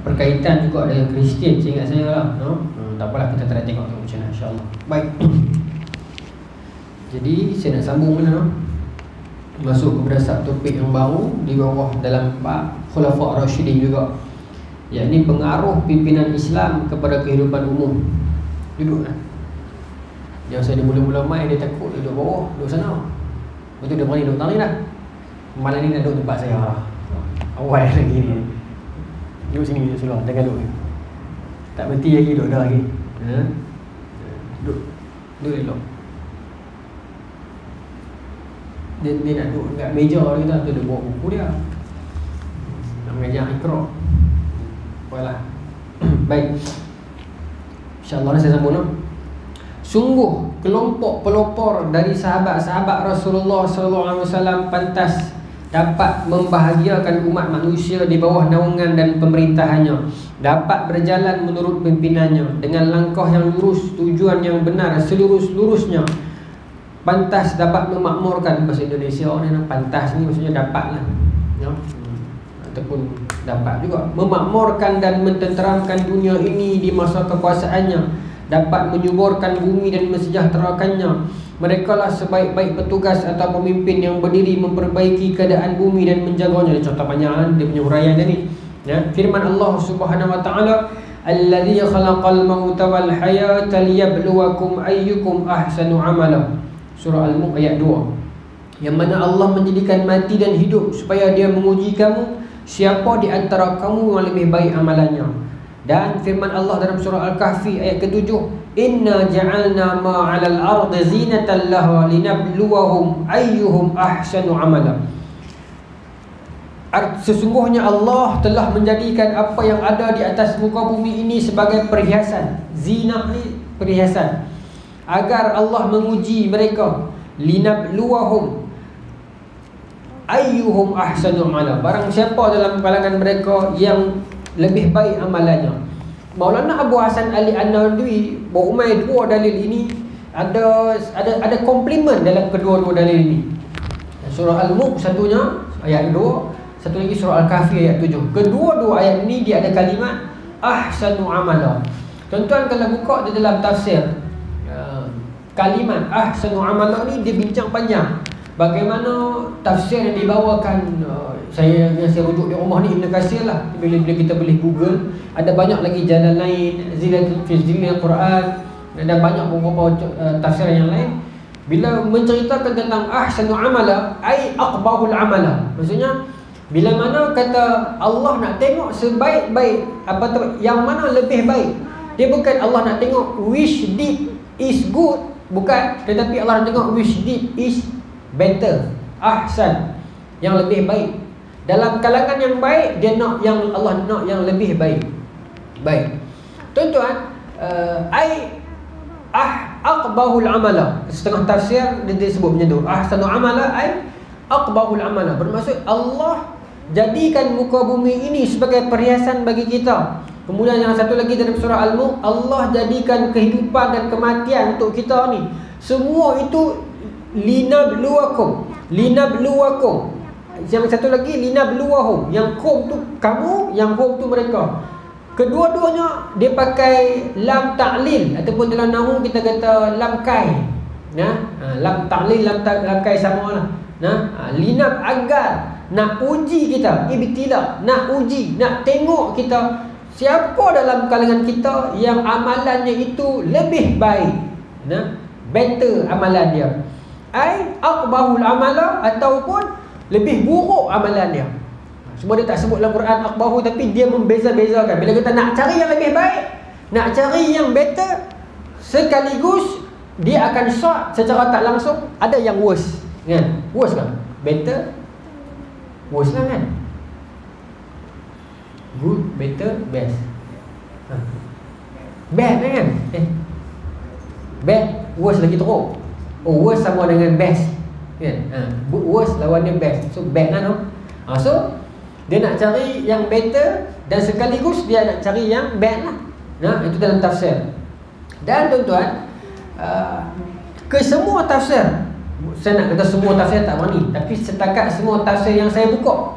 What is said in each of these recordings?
berkaitan juga dengan Kristian, seingat saya lah, no? Tak apalah, kita try tengok macam mana, insyaAllah. Baik. Jadi saya nak sambung mana, no? Masuk kepada satu topik yang baru di bawah dalam bab Khulafa' Rasyidin juga, yakni pengaruh pimpinan Islam kepada kehidupan umum. Duduk lah. Dia saya mula-mula main, dia takut, dia duduk bawah, duduk sana. Lepas tu dia berani duduk tali dah. Malam ni nak duduk tempat saya lah. Awal lagi ni. Duduk sini, duduk seluar, jangan duduk. Tak berhenti lagi, duduk dah lagi. Duduk elok. Dia nak duduk dekat meja dia tu, dia bawa buku dia. Nak mengajar Iqra. Apalah. Baik. InsyaAllah saya sambung, no? Sungguh kelompok pelopor dari sahabat-sahabat Rasulullah SAW pantas dapat membahagiakan umat manusia di bawah naungan dan pemerintahannya, dapat berjalan menurut pimpinannya dengan langkah yang lurus, tujuan yang benar selurus-lurusnya. Pantas dapat memakmurkan, bahasa Indonesia ni, pantas ni maksudnya dapat lah, no? Ataupun dapat juga memakmurkan dan mententeramkan dunia ini di masa kekuasaannya, dapat menyuburkan bumi dan mensejahterakannya. Merekalah sebaik-baik petugas atau pemimpin yang berdiri memperbaiki keadaan bumi dan menjaganya. Contoh banyak dia punya huraian tadi, ya. Firman Allah Subhanahu wa taala, "Allazi khalaqal mauta wal hayata liyabluwakum ayyukum ahsanu amala." Surah Al-Mulk ayat 2. Yang mana Allah menjadikan mati dan hidup supaya Dia menguji kamu, siapa di antara kamu yang lebih baik amalannya. Dan firman Allah dalam surah Al-Kahfi ayat ke-7, "Inna ja'alna ma 'alal ardi zinatan laha linabluwahum ayyuhum ahsanu amala." Sesungguhnya Allah telah menjadikan apa yang ada di atas muka bumi ini sebagai perhiasan. Zinah ni perhiasan, agar Allah menguji mereka. Linabluwahum ayyuhum ahsanu amala. Barang siapa dalam kalangan mereka yang lebih baik amalannya. Maulana Abu Hasan Ali An-Nadwi berumai dua dalil ini, ada komplimen dalam kedua-dua dalil ini. Surah Al-Mulk satunya ayat 2, satu lagi surah Al-Kahfi ayat 7. Kedua-dua ayat ini dia ada kalimat ahsanu amala. Tuan-tuan kalau buka di dalam tafsir, kalimat ahsanu amala ni dia bincang panjang. Bagaimana tafsir yang dibawakan, saya rujuk di rumah ni Ibn Katsir lah. Bila kita boleh Google, ada banyak lagi jalan lain, Zilatul Quran, dan banyak beberapa tafsir yang lain. Bila menceritakan tentang ahsanu amala, ai aqbahul amala, maksudnya bila mana kata Allah nak tengok sebaik-baik apa tu, yang mana lebih baik. Dia bukan Allah nak tengok which deed is good, bukan, tetapi Allah nak tengok which deed is better, ahsan, yang lebih baik. Dalam kalangan yang baik, dia nak yang Allah nak yang lebih baik. Baik. Tuan-tuan, aqbahul amala. Setengah tafsir dia sebut macam tu. Ahsanu amala aqbahul amala. Bermaksud Allah jadikan muka bumi ini sebagai perhiasan bagi kita. Kemudian yang satu lagi dalam surah Al-Mulk, Allah jadikan kehidupan dan kematian untuk kita ni. Semua itu linabluwakum. Yang satu lagi linabluwahum. Yang kum tu kamu, yang hum tu mereka. Kedua-duanya dia pakai lam ta'lil, ataupun dalam nahwu kita kata lam kai. Lam ta'lil, lam kai sama lah. Linab agar nak uji kita, ibtila, nak uji, nak tengok kita siapa dalam kalangan kita yang amalannya itu lebih baik, better amalan dia. Aqbahul amala, ataupun lebih buruk amalan dia. Semua dia tak sebut dalam Quran aqbahu, tapi dia membeza-bezakan. Bila kita nak cari yang lebih baik, nak cari yang better, sekaligus dia akan short secara tak langsung ada yang worse, kan? Worse kan? Better, worse lah kan? Good, better, best. Bad kan? Bad, worse lagi teruk. Worse sama dengan best, kan? Worse lawan dia best. So bad kan? So dia nak cari yang better, dan sekaligus dia nak cari yang bad lah. Itu dalam tafsir. Dan tuan-tuan, ke semua tafsir, saya nak kata semua tafsir tak berani, tapi setakat semua tafsir yang saya buka,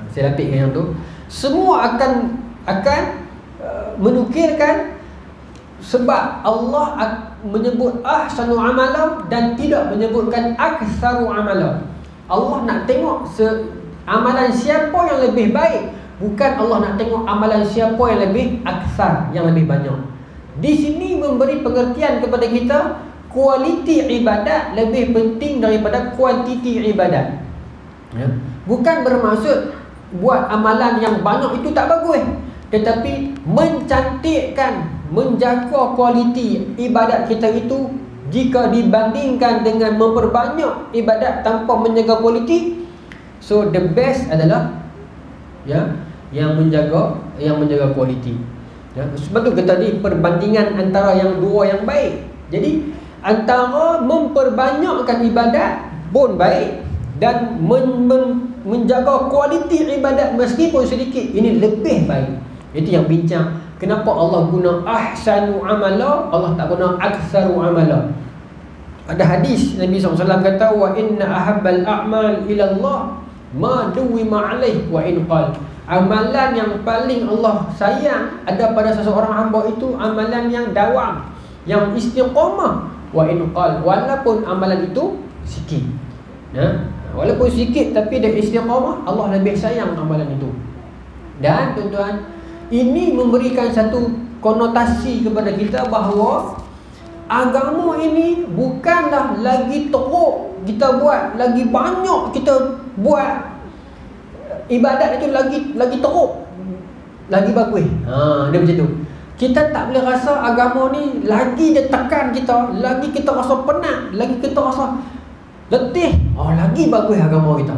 saya lapikkan yang tu, Semua akan menukilkan, sebab Allah menyebut ahsanu amala dan tidak menyebutkan aktsaru amala. Allah nak tengok amalan siapa yang lebih baik, bukan Allah nak tengok amalan siapa yang lebih aksar, yang lebih banyak. Di sini memberi pengertian kepada kita, kualiti ibadat lebih penting daripada kuantiti ibadat. Ya. Bukan bermaksud buat amalan yang banyak itu tak bagus, tetapi mencantikkan, menjaga kualiti ibadat kita itu jika dibandingkan dengan memperbanyak ibadat tanpa menjaga kualiti. So the best adalah yang menjaga kualiti. Ya, sebab tu kita tadi perbandingan antara yang dua yang baik. Jadi antara memperbanyakkan ibadat pun baik dan menjaga kualiti ibadat meskipun sedikit, ini lebih baik. Itu yang bincang kenapa Allah guna ahsanu amala, Allah tak guna aktsaru amala. Ada hadis Nabi SAW kata, wa inna ahabbal a'mal ila Allah ma duwima alaih wa in qal. Amalan yang paling Allah sayang ada pada seseorang hamba itu amalan yang dawam, yang istiqamah, wa in qal, walaupun amalan itu sikit. Walaupun sikit tapi dia istiqamah, Allah lebih sayang amalan itu. Dan tuan-tuan, ini memberikan satu konotasi kepada kita bahawa agama ini bukanlah lagi teruk kita buat, lagi banyak kita buat ibadat itu lagi teruk, lagi bagus. Dia macam tu. Kita tak boleh rasa agama ni lagi dia tekan kita, lagi kita rasa penat, lagi kita rasa letih, lagi bagus agama kita.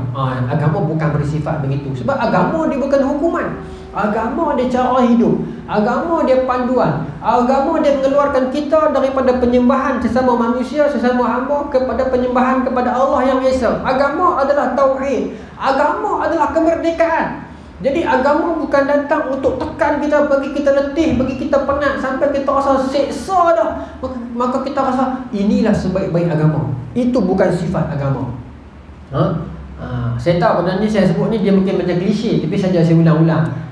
Agama bukan bersifat begitu. Sebab agama dia bukan hukuman. Agama dia cara hidup. Agama dia panduan. Agama dia mengeluarkan kita daripada penyembahan sesama manusia, sesama hamba, kepada penyembahan kepada Allah yang Esa. Agama adalah tauhid. Agama adalah kemerdekaan. Jadi agama bukan datang untuk tekan kita, bagi kita letih, bagi kita penat sampai kita rasa seksa dah. Maka kita rasa inilah sebaik-baik agama. Itu bukan sifat agama. Saya tahu benda ni saya sebut ni dia mungkin macam klise, tapi saja saya ulang-ulang.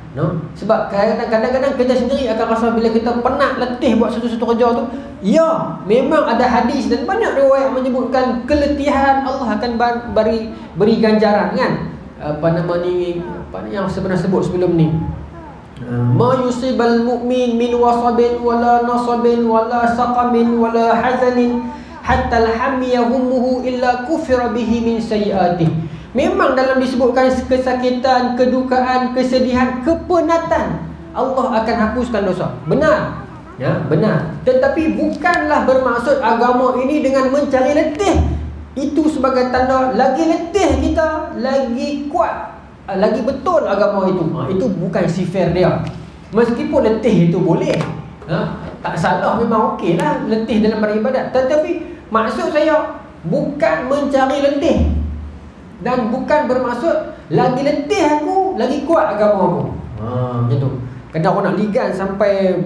Sebab kadang-kadang kita sendiri akan rasa bila kita penat, letih buat satu-satu kerja tu, ya, memang ada hadis dan banyak riwayat menyebutkan keletihan Allah akan beri ganjaran, kan? Apa yang sebenarnya sebut sebelum ni, ma yusibal mu'min min wasabin wala nasabin wala saqamin wala hazanin hatta alhamiyahumuhu illa kufira bihi min sayiatih. Memang dalam disebutkan kesakitan, kedukaan, kesedihan, kepenatan, Allah akan hapuskan dosa. Benar. Ya, benar. Tetapi bukanlah bermaksud agama ini dengan mencari letih. Itu sebagai tanda lagi letih kita, lagi kuat, lagi betul agama itu. Itu bukan sifat dia. Meskipun letih itu boleh, tak salah, memang okey lah letih dalam beribadat. Tetapi maksud saya bukan mencari letih, dan bukan bermaksud lagi letih aku, lagi kuat agama aku. Macam tu. Kadang orang nak ligan sampai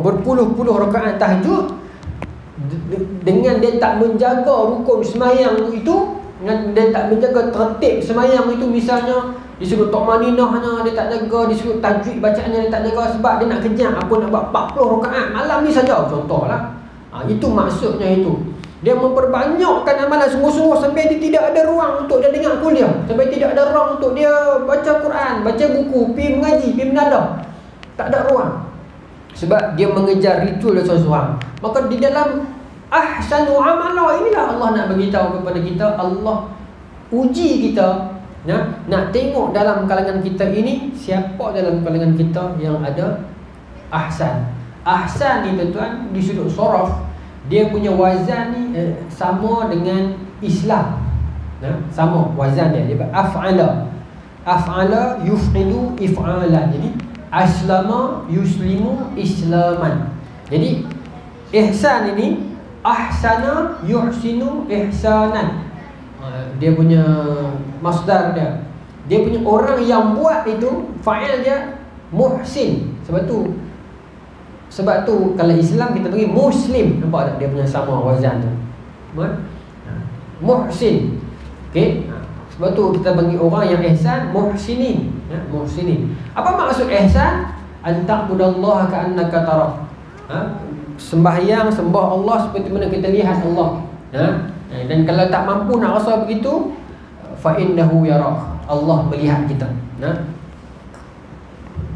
berpuluh-puluh rakaat tahajud, dengan dia tak menjaga rukun semayang itu, dengan dia tak menjaga tertib semayang itu, misalnya disuruh tokmaninahnya dia tak jaga, disuruh tajwid bacaannya dia tak jaga, sebab dia nak kejar apa nak buat 40 rakaat malam ni saja, contohlah. Itu maksudnya itu. Dia memperbanyakkan amalan sungguh-sungguh sampai dia tidak ada ruang untuk dia dengar kuliah, sampai tidak ada ruang untuk dia baca Quran, baca buku, pergi mengaji, pergi menadah. Tak ada ruang. Sebab dia mengejar ritual seseorang. Maka di dalam ahsanu amala inilah Allah nak beritahu kepada kita, Allah uji kita, nak tengok dalam kalangan kita ini, siapa dalam kalangan kita yang ada ahsan. Ahsan ni tuan-tuan, di sudut soraf, dia punya wazan ni sama dengan Islam. Sama wazan dia. Dia af'ala. Af'ala yuf'ilu if'ala. Jadi aslama yuslimu islaman. Jadi ihsan ini ahsana yuhsinu ihsanan. Dia punya masdar dia. Dia punya orang yang buat itu, fa'il dia muhsin. Sebab tu kalau Islam kita bagi muslim, nampak tak dia punya sama wazan tu. Muhsin. Okey. Sebab tu kita bagi orang yang ihsan muhsinin. ya, muhsinin. Apa maksud ihsan? An ta'budallaha ka'annaka tarah. Sembahyang, sembah Allah seperti mana kita lihat Allah. Dan kalau tak mampu nak rasa begitu, fa innahu yarah. Allah melihat kita.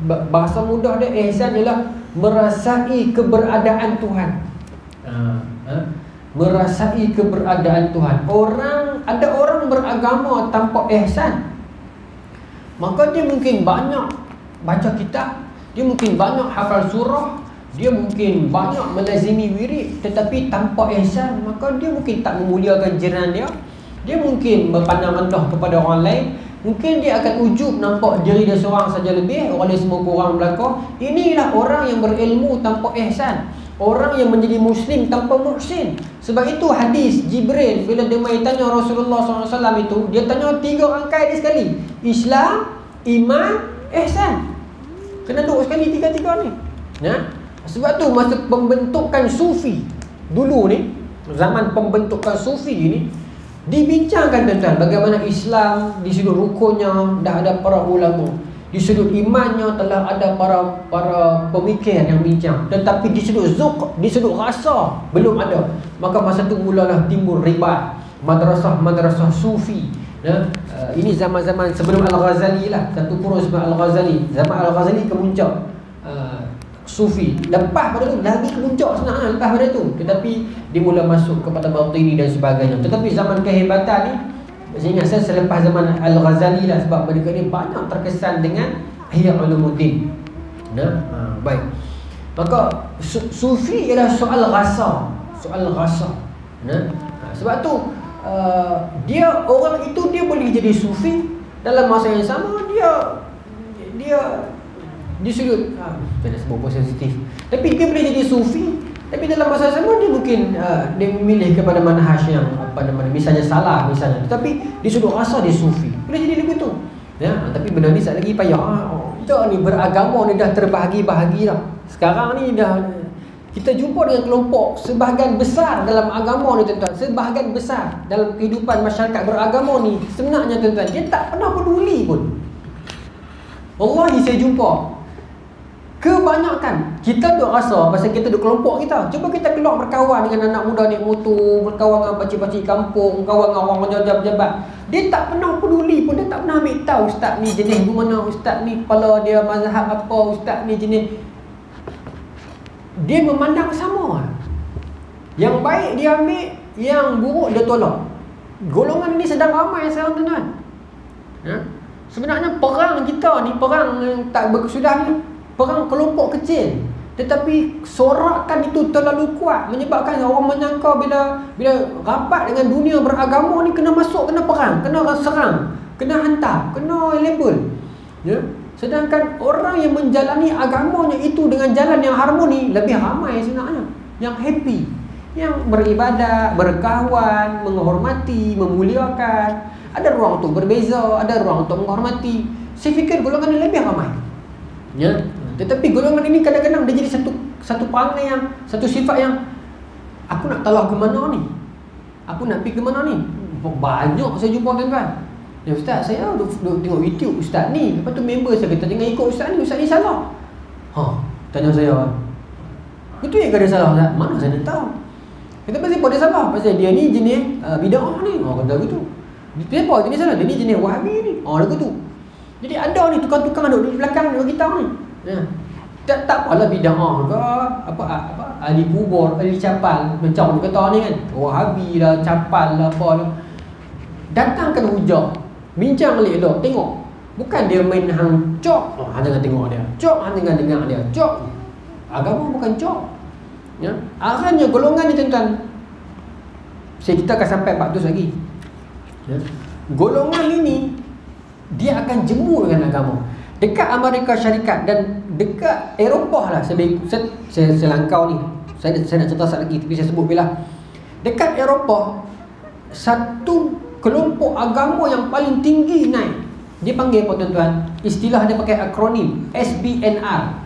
Bahasa mudah dia, ihsan ialah merasai keberadaan Tuhan. Merasai keberadaan Tuhan. Ada orang beragama tanpa ihsan, maka dia mungkin banyak baca kitab, dia mungkin banyak hafal surah, dia mungkin banyak melazimi wirid, tetapi tanpa ihsan, maka dia mungkin tak memuliakan jiran dia, dia mungkin berpandang rendah kepada orang lain, mungkin dia akan ujub nampak diri dia seorang saja lebih, oleh semua kurang belakang. Inilah orang yang berilmu tanpa ihsan, orang yang menjadi muslim tanpa muhsin. Sebab itu hadis Jibril bila dia mai tanya Rasulullah SAW itu, dia tanya 3 rangkai dia sekali: Islam, iman, ihsan. Kena duduk sekali 3-3 ni. Sebab tu masa pembentukan sufi dulu ni, zaman pembentukan sufi ni, dibincangkan tuan-tuan bagaimana Islam di sudut rukunnya dah ada para ulama, di sudut imannya telah ada para pemikir yang bincang, tetapi di sudut zuq, di sudut rasa belum ada. Maka masa tu mulalah timbul ribat madrasah sufi. Ini zaman-zaman sebelum Al-Ghazali lah, satu kurun sebelum Al-Ghazali. Zaman Al-Ghazali kemuncak sufi. Lepas pada tu lagi kemuncak sebenarnya lepas pada tu, tetapi dia mula masuk kepada batini dan sebagainya. Tetapi zaman kehebatan ni, saya ingat saya selepas zaman Al-Ghazali lah, sebab mereka ni banyak terkesan dengan Ihya Ulumuddin. Baik. Maka sufi ialah soal rasa. Sebab tu dia orang itu dia boleh jadi sufi, dalam masa yang sama dia di sudut saya nak sebut sensitif, tapi dia boleh jadi sufi, tapi dalam masa sama dia mungkin dia memilih kepada manhaj yang misalnya salah misalnya, tetapi di sudut rasa dia sufi, boleh jadi begitu. Tapi benda ni sekali lagi payah. Kita ni beragama ni dah terbahagi-bahagi dah. Sekarang ni dah kita jumpa dengan kelompok sebahagian besar dalam agama ni tuan-tuan, sebahagian besar dalam kehidupan masyarakat beragama ni, sebenarnya tuan-tuan dia tak pernah peduli pun. Wallahi saya jumpa kebanyakan kita duk rasa pasal kita duk kelompok kita. Cuba kita keluar berkawan dengan anak muda naik motor, berkawan dengan pakcik-pakcik kampung, kawan dengan orang pejabat-pejabat. Dia tak pernah peduli pun, dia tak pernah ambil tahu ustaz ni jenis mana, ustaz ni kepala dia mazhab apa, ustaz ni jenis. Dia memandang sama. Yang baik dia ambil, yang buruk dia tolak. Golongan ini sedang ramai sekarang tuan-tuan. Sebenarnya perang kita ni, perang yang tak berkesudahan ni, perang kelompok kecil, tetapi sorakan itu terlalu kuat, menyebabkan orang menyangka bila rapat dengan dunia beragama ni kena masuk, kena perang, kena serang, kena hantar, kena label. Sedangkan orang yang menjalani agamanya itu dengan jalan yang harmoni lebih ramai sebenarnya, yang happy, yang beribadat, berkawan, menghormati, memuliakan. Ada ruang untuk berbeza, ada ruang untuk menghormati. Saya fikir golongan ini lebih ramai. Tetapi golongan ini kadang-kadang dia jadi satu perangai yang, satu sifat yang aku nak tahu ke mana ni, aku nak pergi ke mana ni. Banyak saya jumpa tuan-tuan. Ya ustaz, saya duk tengok YouTube ustaz ni, lepas tu member saya kata jangan ikut ustaz ni salah. Tanya saya, betul ke dia salah ustaz? Mana saya nak tahu. Kata pasal apa dia salah? Pasal dia ni jenis bid'ah ni. Kata begitu. Dia apa jenis salah? Dia ni jenis Wahabi ni. Dia kata. Jadi ada ni tukang-tukang duduk di belakang kita ni. Tak apalah bid'ah ke apa ahli kubur, ahli capal macam dia kata ni kan. Wahabi lah, capal lah, apa lah. Datangkan hujah, bincang elok-elok, tengok. Bukan dia main hang cok, hang jangan tengok dia. Cok, hang jangan dengar dia. Cok. Agama bukan cok. Akhirnya golongan ni tuan-tuan, kita akan sampai bab tu lagi. Golongan ini dia akan jemu dengan agama. Dekat Amerika Syarikat dan dekat Eropah lah, saya langkau ni. Saya nak cerita sekali lagi, tapi saya sebut bila. Dekat Eropah, satu kelompok agama yang paling tinggi naik, dia panggil apa tuan-tuan? Istilah dia pakai akronim SBNR.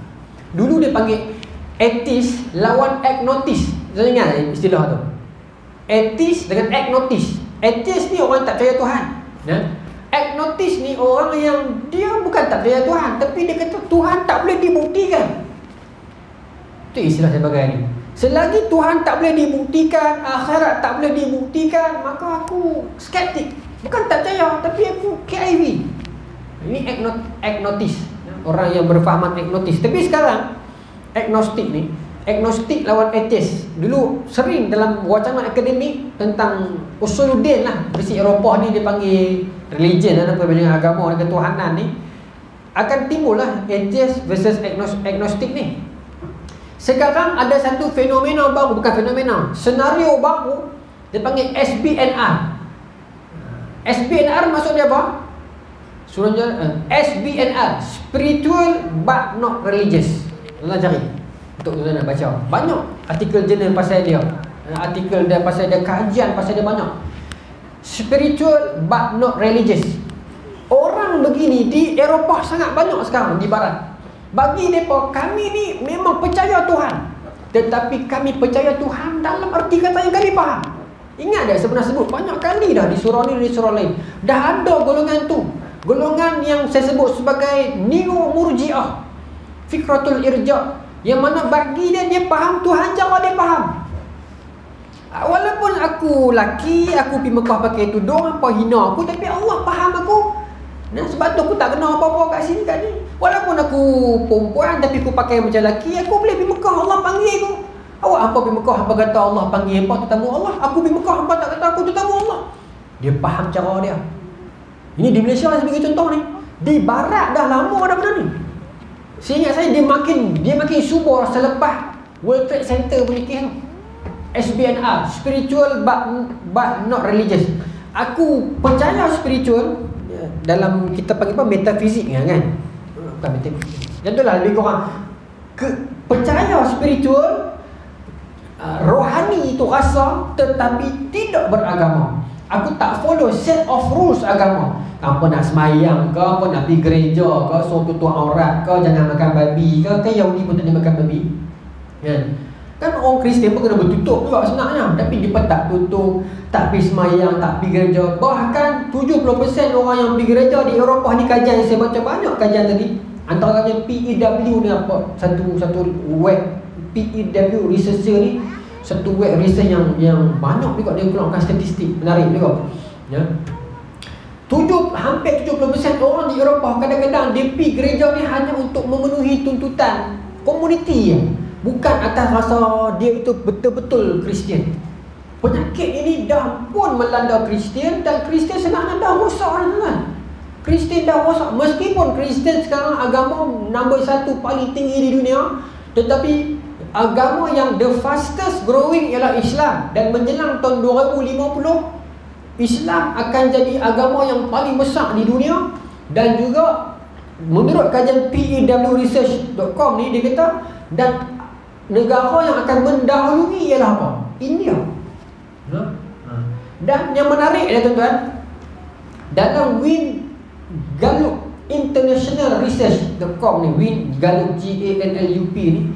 Dulu dia panggil Atheist lawan Agnostic. Saya ingat istilah tu. Atheist dengan Agnostic. Atheist ni orang tak percaya Tuhan. agnostis ni orang yang dia bukan tak percaya Tuhan, tapi dia kata Tuhan tak boleh dibuktikan. Itu istilah saya pakai ni. Selagi Tuhan tak boleh dibuktikan, akhirat tak boleh dibuktikan, maka aku skeptik. Bukan tak percaya, tapi aku KIV. Ini agnostis, orang yang berfahaman agnostis. Tapi sekarang agnostik ni, agnostik lawan atheist. Dulu sering dalam wacana akademik tentang usuluddin lah, versi Eropah ni dia panggil religion lah, perbezaan agama dan ketuhanan ni, akan timbul lah atheist versus agnostik ni. Sekarang ada satu fenomena baru, bukan fenomena, senario baru, dia panggil SBNR. SBNR maksudnya apa? SBNR, spiritual but not religious. Tuan cari untuk tuan nak baca. Banyak artikel jurnal pasal dia, artikel dia pasal dia, kajian pasal dia banyak. Spiritual but not religious. Orang begini di Eropah sangat banyak sekarang, di barat. Bagi mereka, kami ni memang percaya Tuhan, tetapi kami percaya Tuhan dalam arti kata yang kami faham. Ingat tak saya pernah sebut banyak kali dah di surah ni, di surah lain. Dah ada golongan tu, golongan yang saya sebut sebagai neo-murji'ah, fikratul irja', yang mana bagi dia faham Tuhan cara dia faham. Walaupun aku laki, aku pergi Mekah pakai tudung, apa hina aku, tapi Allah faham aku. Nah, sebab tu aku tak kena apa-apa kat sini, kat ni. Walaupun aku perempuan tapi aku pakai macam lelaki, aku boleh pergi Mekah, Allah panggil aku. Awak hampa pergi Mekah, hampa kata Allah panggil hampa tetamu Allah. Aku pergi Mekah, hampa tak kata aku tetamu Allah. Dia faham cara dia. Ini di Malaysia lah sebagai contoh ni. Di barat dah lama dah benda ni. Seingat saya dia makin subur selepas World Trade Center punya kes tu. SBNR, spiritual but not religious. Aku percaya spiritual, dalam kita panggil apa, metafizik kan? Bukan metafizik. Macam itulah lebih kurang. Percaya spiritual, rohani itu rasa, tetapi tidak beragama. Aku tak follow set of rules agama. Apa nak semayang ke, apa nak pergi gereja ke, suruh tutup aurat ke, jangan makan babi ke, kan Yahudi pun tak boleh makan babi. Kan orang Kristian pun kena bertutup juga sebenarnya, tapi dia pun tak tutup, tak pergi semayang, tak pergi gereja. Bahkan 70% orang yang pergi gereja di Eropah ni, kajian yang saya baca banyak kajian tadi, antaranya PEW ni apa, satu web PEW researcher ni, satu web research yang banyak juga dia keluarkan statistik menarik juga ya. Hampir 70% orang di Eropah kadang-kadang dia pergi gereja ni hanya untuk memenuhi tuntutan komuniti, bukan atas rasa dia itu betul-betul Kristian. Penyakit ini dah pun melanda Kristian, dan Kristian sebenarnya dah rosak kan. Kristian dah rosak. Meskipun Kristian sekarang agama nombor 1 paling tinggi di dunia, tetapi agama yang the fastest growing ialah Islam. Dan menjelang tahun 2050, Islam akan jadi agama yang paling besar di dunia. Dan juga menurut kajian PEWresearch.com ni, dia kata, dan negara yang akan mendahului ialah apa? India. Dan yang menarik ya tuan-tuan, dalam Win Gallup International Research.com ni, Win Gallup GALLUP ni,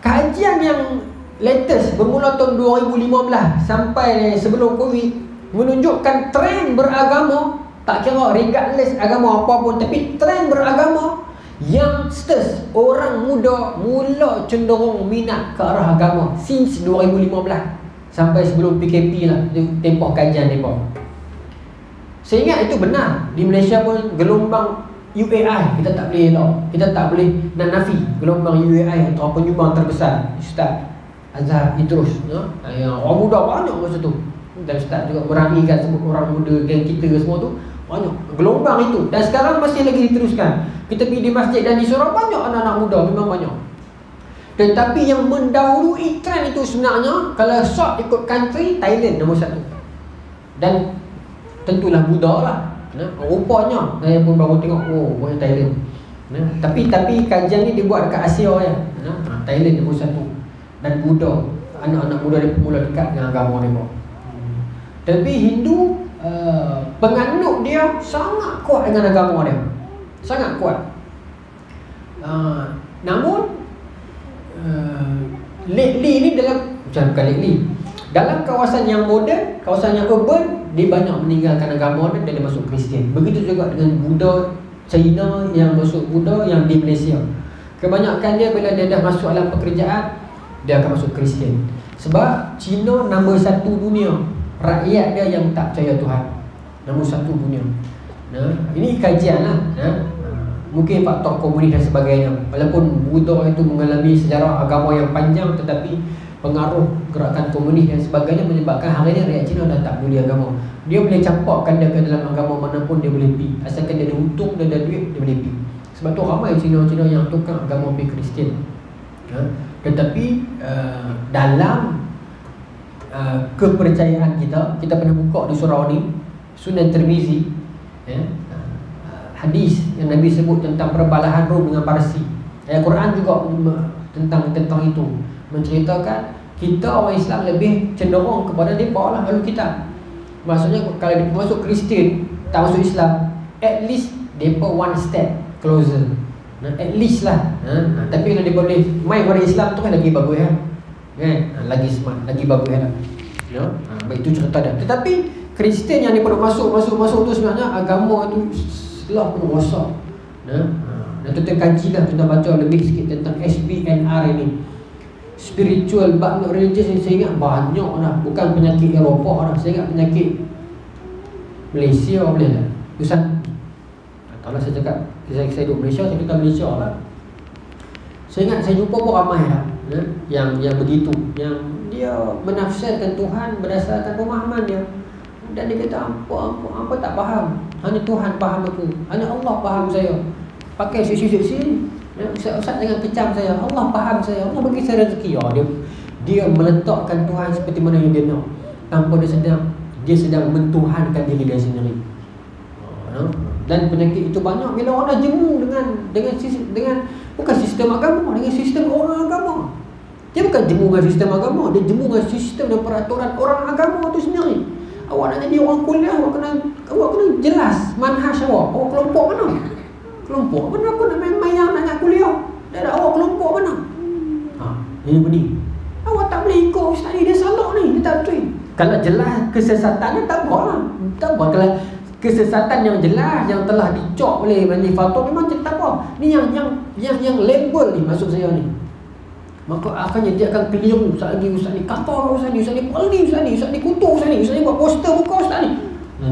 kajian yang latest bermula tahun 2015 sampai sebelum Covid menunjukkan trend beragama, tak kira regardless agama apa pun, tapi trend beragama, youngsters, orang muda mula cenderung minat ke arah agama since 2015 sampai sebelum PKP lah, tempoh kajian mereka. Saya ingat itu benar. Di Malaysia pun gelombang UAI kita tak boleh elak, kita tak boleh nak nafi gelombang UAI atau penyumbang terbesar Ustaz Azhar Idrus yang orang muda banyak masa tu, dan Ustaz juga meramikan semua orang muda geng kita semua tu banyak gelombang itu, dan sekarang masih lagi diteruskan. Kita pergi di masjid dan di surau banyak anak-anak muda, memang banyak. Tetapi yang mendahului trend itu sebenarnya, kalau short ikut country, Thailand nombor 1. Dan tentulah muda lah. Rupanya saya pun baru tengok, oh boleh Thailand. Tapi kajian ni dibuat dekat Asia ya. Thailand nombor 1. Dan muda, anak-anak muda dia mula dekat dengan agama mereka. Tapi Hindu, penganut dia sangat kuat dengan agama dia, sangat kuat. Namun lately ni dalam, bukan lately, dalam kawasan yang moden, kawasan yang urban, dia banyak meninggalkan agama dan dia masuk Kristian. Begitu juga dengan Buddha China yang masuk Buddha yang di Malaysia. Kebanyakan dia bila dia dah masuk dalam pekerjaan, dia akan masuk Kristian. Sebab China nombor 1 dunia, rakyat dia yang tak percaya Tuhan, nombor 1 dunia. Nah, ini kajian lah. Mungkin faktor komunis dan sebagainya. Walaupun Buddha itu mengalami sejarah agama yang panjang, tetapi pengaruh gerakan komunis dan sebagainya menyebabkan hari ini rakyat Cina dah tak peduli agama. Dia boleh campakkan dia ke dalam agama manapun dia boleh pergi. Asalkan dia ada untung, dia ada duit, dia boleh pergi. Sebab tu ramai Cina-Cina yang tukar agama pergi Kristian. Tetapi dalam kepercayaan kita pernah buka di surau ni Sunan Tirmizi, hadis yang Nabi sebut tentang perbalahan Rom dengan Parsi. Ayat Quran juga tentang itu, menceritakan kita orang Islam lebih cenderung kepada mereka lah lalu kita. Maksudnya kalau dia masuk Kristian, tak masuk Islam, at least mereka one step closer. At least lah. Tapi kalau dia boleh main pada Islam tu kan lagi bagus kan? Lagi smart, lagi bagus kan? Baik, itu cerita dia. Tetapi Kristian yang dia perlu masuk tu sebenarnya agama tu setelah pun rosak. Dan kita kaji lah, kita baca lebih sikit tentang SBNR ini, spiritual but not religious. Saya ingat banyak lah, bukan penyakit Eropah lah. Saya ingat penyakit Malaysia boleh lah. Usan tak lah saya cakap, saya duduk Malaysia, saya kata Malaysia lah. Saya ingat saya jumpa pun ramai lah yang begitu, yang dia menafsirkan Tuhan berdasarkan pemahaman dia. Dan dia kata apa tak faham, hanya Tuhan faham aku, hanya Allah faham saya. Pakai sisi-sisi, Ustaz jangan kecam saya, Allah faham saya, Allah bagi saya rezeki. Dia meletakkan Tuhan seperti mana yang dia nak, tanpa dia sedang mentuhankan diri dia sendiri. Dan penyakit itu banyak bila orang dah jemu dengan bukan sistem agama, dengan sistem orang agama. Dia bukan jemu dengan sistem agama, dia jemu dengan sistem dan peraturan orang agama itu sendiri. Awak nak jadi orang kuliah, awak kena jelas manhaj awak kelompok mana? Kelompok mana aku nak main-main yang nak kuliah? Dan awak kelompok mana? Ini benih. Awak tak boleh ikut ustaz ni, dia salah ni, dia tak betul. Kalau jelas kesesatan dia tak apa lah. Tak apa. Kalau kesesatan yang jelas, yang telah dicop oleh Bani Fatwa, memang tak apa. Ni yang label ni maksud saya ni. Maka akhirnya dia akan keliru. Ustaz ni kafar, ustaz ni paldi, ustaz ni kutuk, ustaz ni buat poster muka ustaz ni.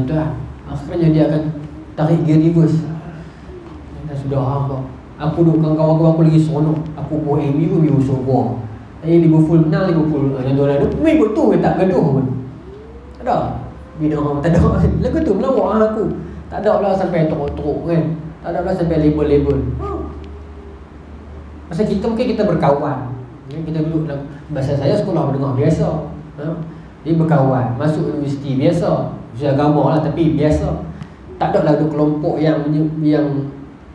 Tuan, akhirnya dia akan tarik gear reverse. Dan sudah apa? Aku duduk kawan-kawan aku lagi seronok. Aku buat MU surga. Liverpool menang, Liverpool yang dua minggu tu tak gaduh pun. Tak ada. Bina orang tak ada. Lagu tu melawak aku. Tak ada lah sampai teruk-teruk kan. Tak ada lah sampai label-label. Pasal kita berkawan. Kita duduk dalam, bahasa saya sekolah menengah biasa. Dia berkawan, masuk universiti biasa. Usia agama lah tapi biasa. Tak ada lah duduk kelompok yang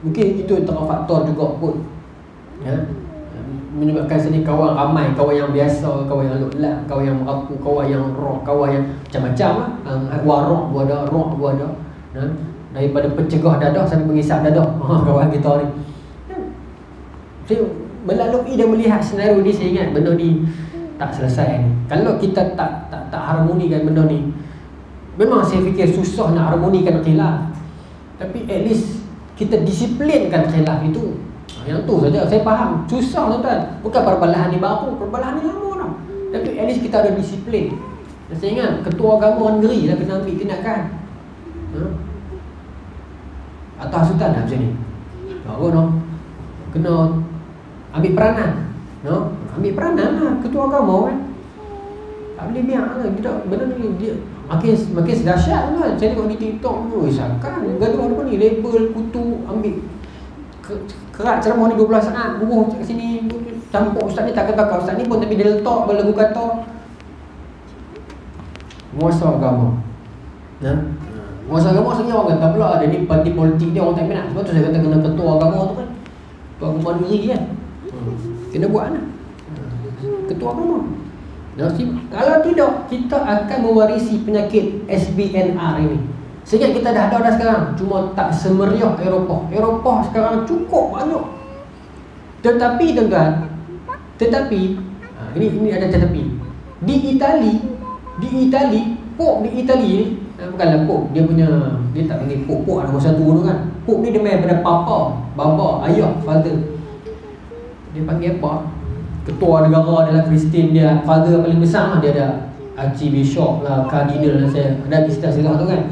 mungkin itu antara faktor juga pun. Menyebabkan sini kawan ramai, kawan yang biasa, kawan yang lelak, kawan yang merapu, kawan yang rock, kawan yang macam-macam lah. Warok pun ada. Daripada pencegah dadah sampai mengisap dadah. Kawan kita ni. Saya melalui dan melihat senario ni, saya ingat benda ni tak selesai ni. Kalau kita tak harmonikan benda ni, memang saya fikir susah nak harmonikan khilaf. Tapi at least kita disiplinkan khilaf itu. Yang tu saja saya faham. Susah tuan-tuan. Bukan perbalahan ni baru, perbalahan ni lama dah. Tapi at least kita ada disiplin. Dan saya ingat ketua agama negeri lah kena ambil tindakan. Atau hasutan lah macam ni. Baru no. Kena ambil peranan. Ambil peranan lah ketua agama kan. Tak boleh biar lah. Benda ni dia makin sedahsyat kan. Saya tengok di TikTok tu, kan gaduh apa ni, label, kutu, ambil kerat ceramah ni 12 saat, buruh kat sini, campur ustaz ni tak kata ustaz ni pun, tapi dia letak berlagu kata muasa agama. Muasa agama sebenarnya orang kata pula ada ni parti politik dia, orang tak minat. Sebab tu saya kata kena ketua agama tu kan, ketua agama negeri kan, kena buat lah ketua agama. Kalau tidak, kita akan mewarisi penyakit SBNR ini. Sehingga kita dah ada sekarang, cuma tak semeriah Eropah. Eropah sekarang cukup banyak. Tetapi tuan-tuan, ini ada tetapi. Di Itali, Pop di Itali ni, Bukanlah Pop, dia tak panggil Pop nombor satu tu kan. Pop ni dia main pada papa, bapa, ayah, father. Dia panggil apa? Ketua negara adalah Kristian, dia father paling besar lah. Dia ada Archbishop lah, Cardinal lah, saya ada istilah tu kan.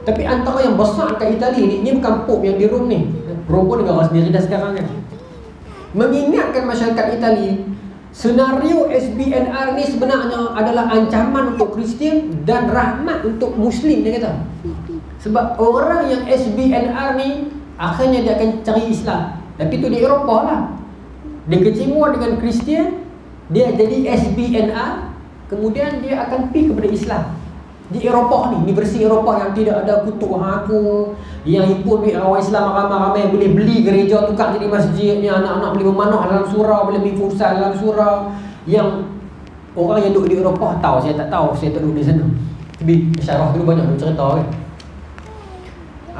Tapi antara yang besar kat Itali ni bukan Pop yang di Rom ni. Rom pun negara sendiri dah sekarang kan. Mengingatkan masyarakat Itali, senario SBNR ni sebenarnya adalah ancaman untuk Kristian dan rahmat untuk Muslim, dia kata. Sebab orang yang SBNR ni akhirnya dia akan cari Islam. Tapi tu di Eropah lah. Dia kecewa dengan Kristian, dia jadi SBNR, kemudian dia akan pergi kepada Islam. Di Eropah ni, universiti Eropah yang tidak ada kutuk aku, yang himpun duit orang Islam ramai-ramai, boleh beli gereja tukar jadi masjid, yang anak-anak boleh memanah dalam surau, boleh main futsal dalam surau. Yang orang yang duduk di Eropah tahu, saya tak tahu, saya tak duduk di sana. Tapi Syarah dulu banyak dulu cerita kan.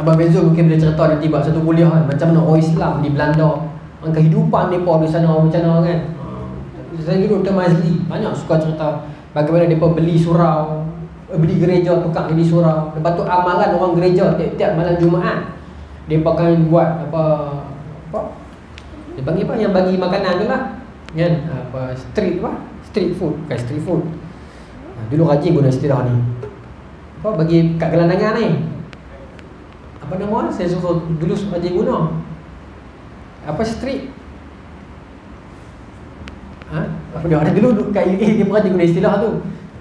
Abang Benzo mungkin boleh cerita nanti buat satu kuliah kan, macam mana orang Islam di Belanda, kehidupan mereka di sana macam mana kan. Saya dulu Dr. Mazli banyak suka cerita bagaimana mereka beli surau, beli gereja tukar jadi surau. Lepas tu amalan orang gereja tiap-tiap malam Jumaat dia akan buat apa dia panggil apa yang bagi makanan tu lah kan, street food, bukan street food. Dulu rajin guna istilah ni, bagi kat gelandangan ni, apa nama, saya suruh dulu rajin guna street apa dia ada dulu kat UA, dia pernah guna istilah tu.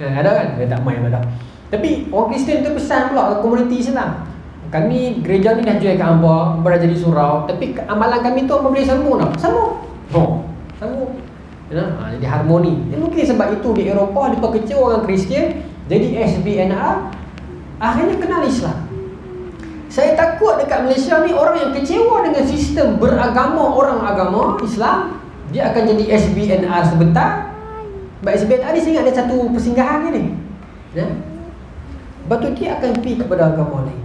Ada kan? Dia tak main ada. Tapi orang Kristian tu pesan pula ke komuniti Islam, kami gereja ni dah jual kat hamba, dah jadi surau, tapi amalan kami tu apa boleh sambung tak? Sambung. Sambung. Jadi harmoni. Mungkin sebab itu di Eropah dia kecewa orang Kristian, jadi SBNR, akhirnya kenal Islam. Saya takut dekat Malaysia ni orang yang kecewa dengan sistem beragama orang agama Islam, dia akan jadi SBNR sebentar. Sebab SBNR ni saya ingat ada satu persinggahan ni ya? Lepas tu dia akan pergi kepada agama lain.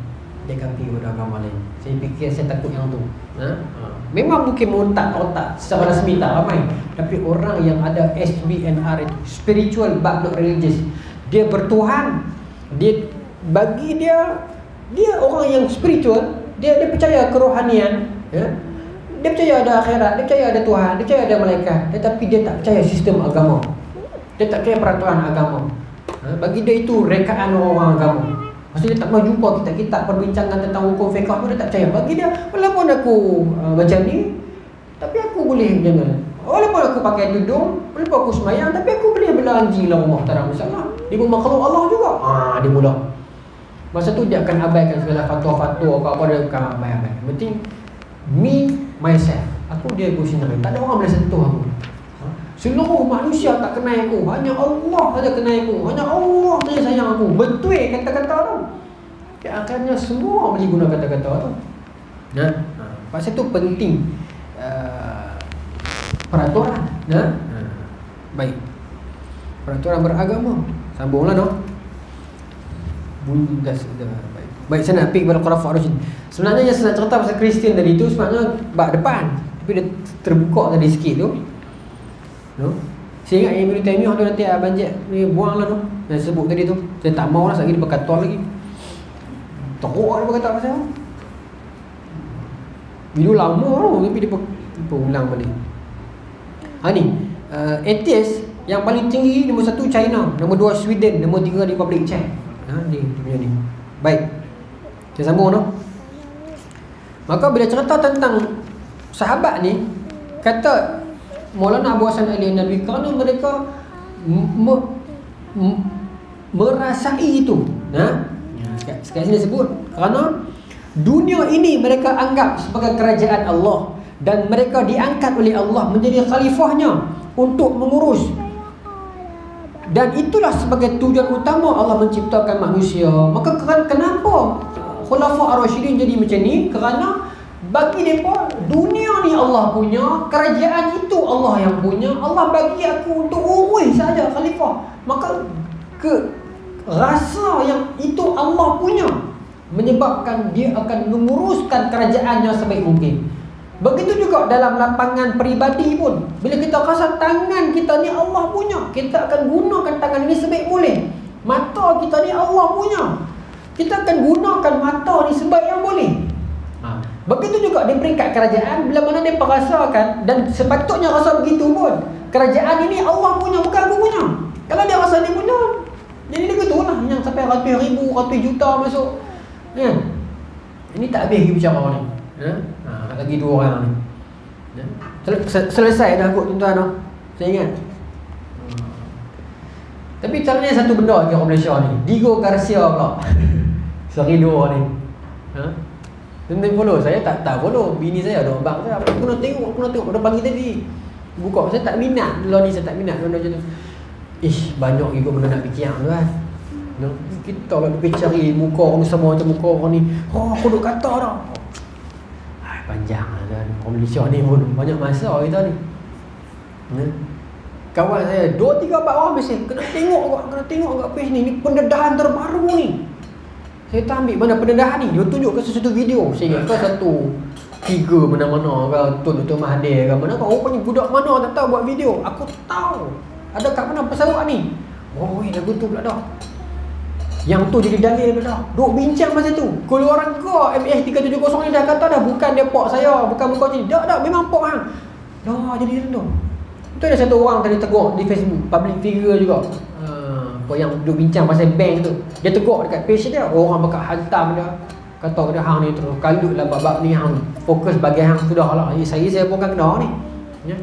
Dia akan pergi kepada agama lain. Saya fikir, saya takut yang tu memang mungkin montak otak secara rasmi tak ramai. Tapi orang yang ada SBNR itu spiritual but not religious, dia bertuhan, dia bagi dia orang yang spiritual, dia percaya kerohanian ya? Dia percaya ada akhirat, dia percaya ada Tuhan, dia percaya ada malaikat, tetapi dia tak percaya sistem agama. Dia tak percaya peraturan agama. Bagi dia itu rekaan orang agama. Maksudnya dia tak pernah jumpa kitab-kitab perbincangan tentang hukum fiqh pun dia tak percaya. Bagi dia, walaupun aku macam ni, tapi aku boleh jangan. Walaupun aku pakai tudung, walaupun aku semayang, tapi aku boleh bela anjing dalam rumah, tak ada masalah. Dia pun makhluk Allah juga. Dia mula. Masa tu dia akan abaikan segala fatwa-fatwa apa dia akan abai-abai. Yang penting me, myself. Aku dia aku sendiri. Tak ada orang boleh sentuh aku. Seluruh manusia tak kenal aku, hanya Allah saja kenal aku, hanya Allah saja sayang aku. Betul kata-kata tu. Akhirnya semua boleh guna kata-kata tu. Pasal tu penting peraturan. Baik. Peraturan beragama. Sambunglah no. Dah baik. Baik, saya nak pergi kepada Khulafaur Rasyidin. Sebenarnya yang saya nak cerita pasal Kristian tadi tu sebenarnya bab depan, tapi dia terbuka tadi sikit tu. Saya ingat Ibn Taymiyah tu nanti Abang Jack ni buang lah tu yang sebut tadi tu. Saya tak mau lah, sekali dia berkata lagi teruk dia berkata pasal video lama tu, tapi dia ulang balik. Ni atheist yang paling tinggi, nombor 1 China, nombor 2 Sweden, nombor 3 Republic Czech. Ni punya ni. Baik, saya sambung tu. Maka bila cerita tentang sahabat ni, kata Maulana Abu Hasan Ali Nabi, kerana mereka merasai itu. Sekarang sini sebut, kerana dunia ini mereka anggap sebagai kerajaan Allah, dan mereka diangkat oleh Allah menjadi khalifahnya untuk mengurus. Dan itulah sebagai tujuan utama Allah menciptakan manusia. Maka kenapa Khulafaur Rasyidin jadi macam ni? Kerana bagi mereka dunia ni Allah punya, kerajaan itu Allah yang punya. Allah bagi aku untuk urus saja khalifah. Maka rasa yang itu Allah punya menyebabkan dia akan menguruskan kerajaannya sebaik mungkin. Begitu juga dalam lapangan peribadi pun, bila kita rasa tangan kita ni Allah punya, kita akan gunakan tangan ini sebaik boleh. Mata kita ni Allah punya, Kita akan gunakan mata ni sebaik yang boleh. Begitu juga di peringkat kerajaan, bila mana dia perasakan, dan sepatutnya rasa begitu pun, kerajaan ini Allah punya, bukan aku punya. Kalau dia rasa dia punya, jadi dia betul lah, yang sampai ratus ribu, ratus juta masuk, ya. Ini tak habis bicara ni, ya? Lagi 2 orang ni, ya? Selesai dah kot tuan-tuan tu. Saya ingat. Tapi caranya satu benda lagi orang Malaysia ni, Diego Garcia pula. Serido ni, tuan-tuan follow, saya tak follow. Bini saya ada abang saya, aku nak tengok pada pagi tadi buka. Saya tak minat dulu ni, saya tak minat benda macam tu. Banyak juga benda nak fikir tu kan. Kita lah pergi cari muka orang sama macam muka orang ni. Aku duk kata dah. Panjang lah kan. Orang Malaysia ni pun banyak masa kita ni. Kawan saya 2-3 orang mesej, kena tengok kat page ni pendedahan terbaru ni. Saya tak ambil mana pendedahan ni. Dia tunjuk ke sesuatu video. Saya ingat ke satu tiga mana-mana ke Tun Dr. Mahathir ke mana ke. Rupanya budak mana tak tahu buat video. Aku tahu. Ada kat mana pesawat ni. Lagu tu pula dah. Yang tu jadi dalil pula dah. Duk bincang masa tu. Keluarga MH370 ni dah kata dah, bukan dia pok saya, bukan muka sini. Tak, memang pok hang. Dah jadi tu. Itu ada satu orang tadi tegur di Facebook, public figure juga. Yang duk bincang pasal bank tu. Dia tegur dekat page dia. Orang bakal hantam dia. Kata dia hang ni terus kalut lah bab ni, hang fokus bagi hang sudah lah. Saya bukan kena ni. Ya.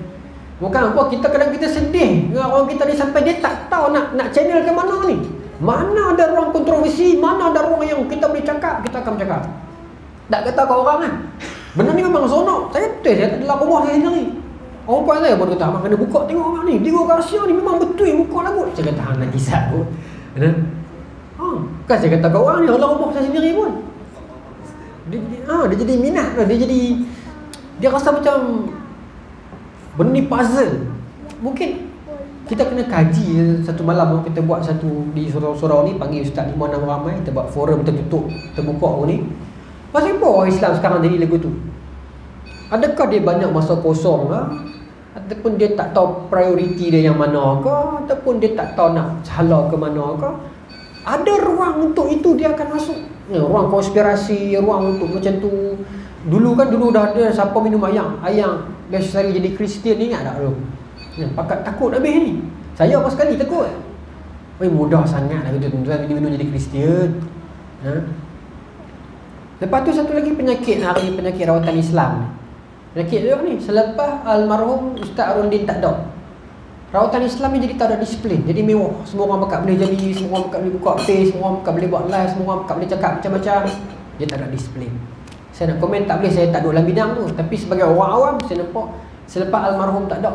Bukan apa, kadang kita sedih dengan orang kita ni sampai dia tak tahu nak channel ke mana ni. Mana ada ruang kontroversi, mana ada ruang yang kita boleh cakap, kita akan cakap. Tak kata ke orang kan. Benda ni memang sonok. Saya tak dalam rumah saya sendiri. Orang puan saya pun kata, abang kena buka tengok orang ni. Diego Garcia ni memang betul muka lagu. Saya kata, hang nak kisah pun. Kan saya kata ke orang ni, dalam rumah saya sendiri pun. Dia jadi minat lah. Dia rasa macam benda ni puzzle. Mungkin kita kena kaji satu malam kita buat satu di surau-surau ni, panggil ustaz 5-6 ramai, kita buat forum tertutup, terbuka ni. Pasal apa orang Islam sekarang jadi lagu tu? Adakah dia banyak masa kosong ke? Ataupun dia tak tahu prioriti dia yang mana ke? Ataupun dia tak tahu nak cala ke mana ke? Ada ruang untuk itu, dia akan masuk. Ruang konspirasi, ruang untuk macam tu. Dulu dah ada siapa minum ayam biasa jadi Kristian ni, ingat tak tu? Pakat takut habis ni. Saya apa sekali takut. Mudah sangat lah gitu tuan-tuan minum jadi Kristian. Lepas tu satu lagi penyakit hari ni, penyakit rawatan Islam. Penyakit dia ni, selepas almarhum Ustaz Arundin tak ada, rawatan Islam ni jadi tak ada disiplin, jadi mewah. Semua orang bakal boleh jadi, semua orang bakal boleh buka page, semua orang bakal boleh buat live, semua orang bakal boleh cakap macam-macam. Dia tak ada disiplin. Saya nak komen tak boleh, saya tak duduk dalam bidang tu. Tapi sebagai orang awam, saya nampak selepas almarhum tak ada,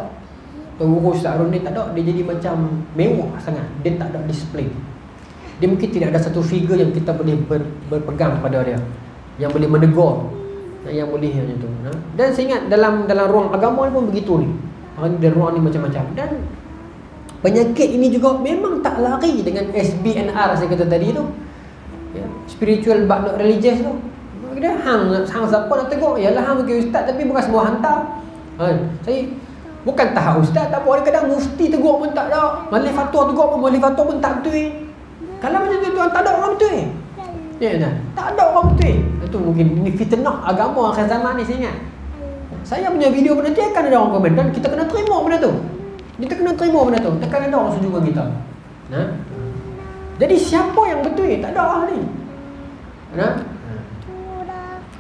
Tuan Guru Ustaz Arundin tak ada, dia jadi macam mewah sangat. Dia tak ada disiplin. Dia mungkin tidak ada satu figure yang kita boleh berpegang pada dia, yang boleh menegur, yang boleh macam tu. Dan saya ingat dalam ruang agama pun begitu ni. Hari ni dalam ruang ni macam-macam. Dan penyakit ini juga memang tak lari dengan SBNR saya kata tadi tu, ya, spiritual but not religious tu. Dia hang siapa nak tegur, yalah hang bagi ustaz, tapi bukan semua hantar. Saya bukan tahap ustaz tak apa, kadang mufti tegur pun tak ada, malih fatwa tegur pun, malih fatwa pun tak betul. Kalau macam tu tuan, tak ada orang betul. Ya kan? Tak ada orang betul. Itu mungkin ini fitnah agama akhir zaman ni, saya ingat. Saya punya video benda tu akan ada orang komen, dan kita kena terima benda tu. Kita kena terima benda tu. Takkan ada orang setuju dengan kita. Jadi siapa yang betul? Tak ada orang ni.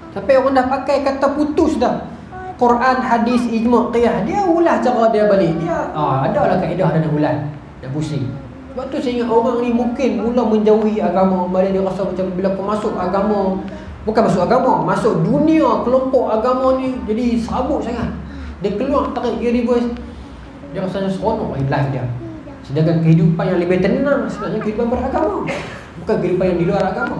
Sampai orang dah pakai kata putus dah. Quran, hadis, ijma', qiyas. Dia ulah cara dia balik. Dia adalah kaedah dia nak ulang. Nak pusing. Sebab tu saya ingat orang ni mungkin mula menjauhi agama. Balik dia rasa macam bila masuk agama, bukan masuk agama, masuk dunia kelompok agama ni, jadi serabut sangat. Dia keluar tarik gear reverse, dia rasanya seronok life dia. Sedangkan kehidupan yang lebih tenang sebenarnya kehidupan beragama, bukan kehidupan yang di luar agama.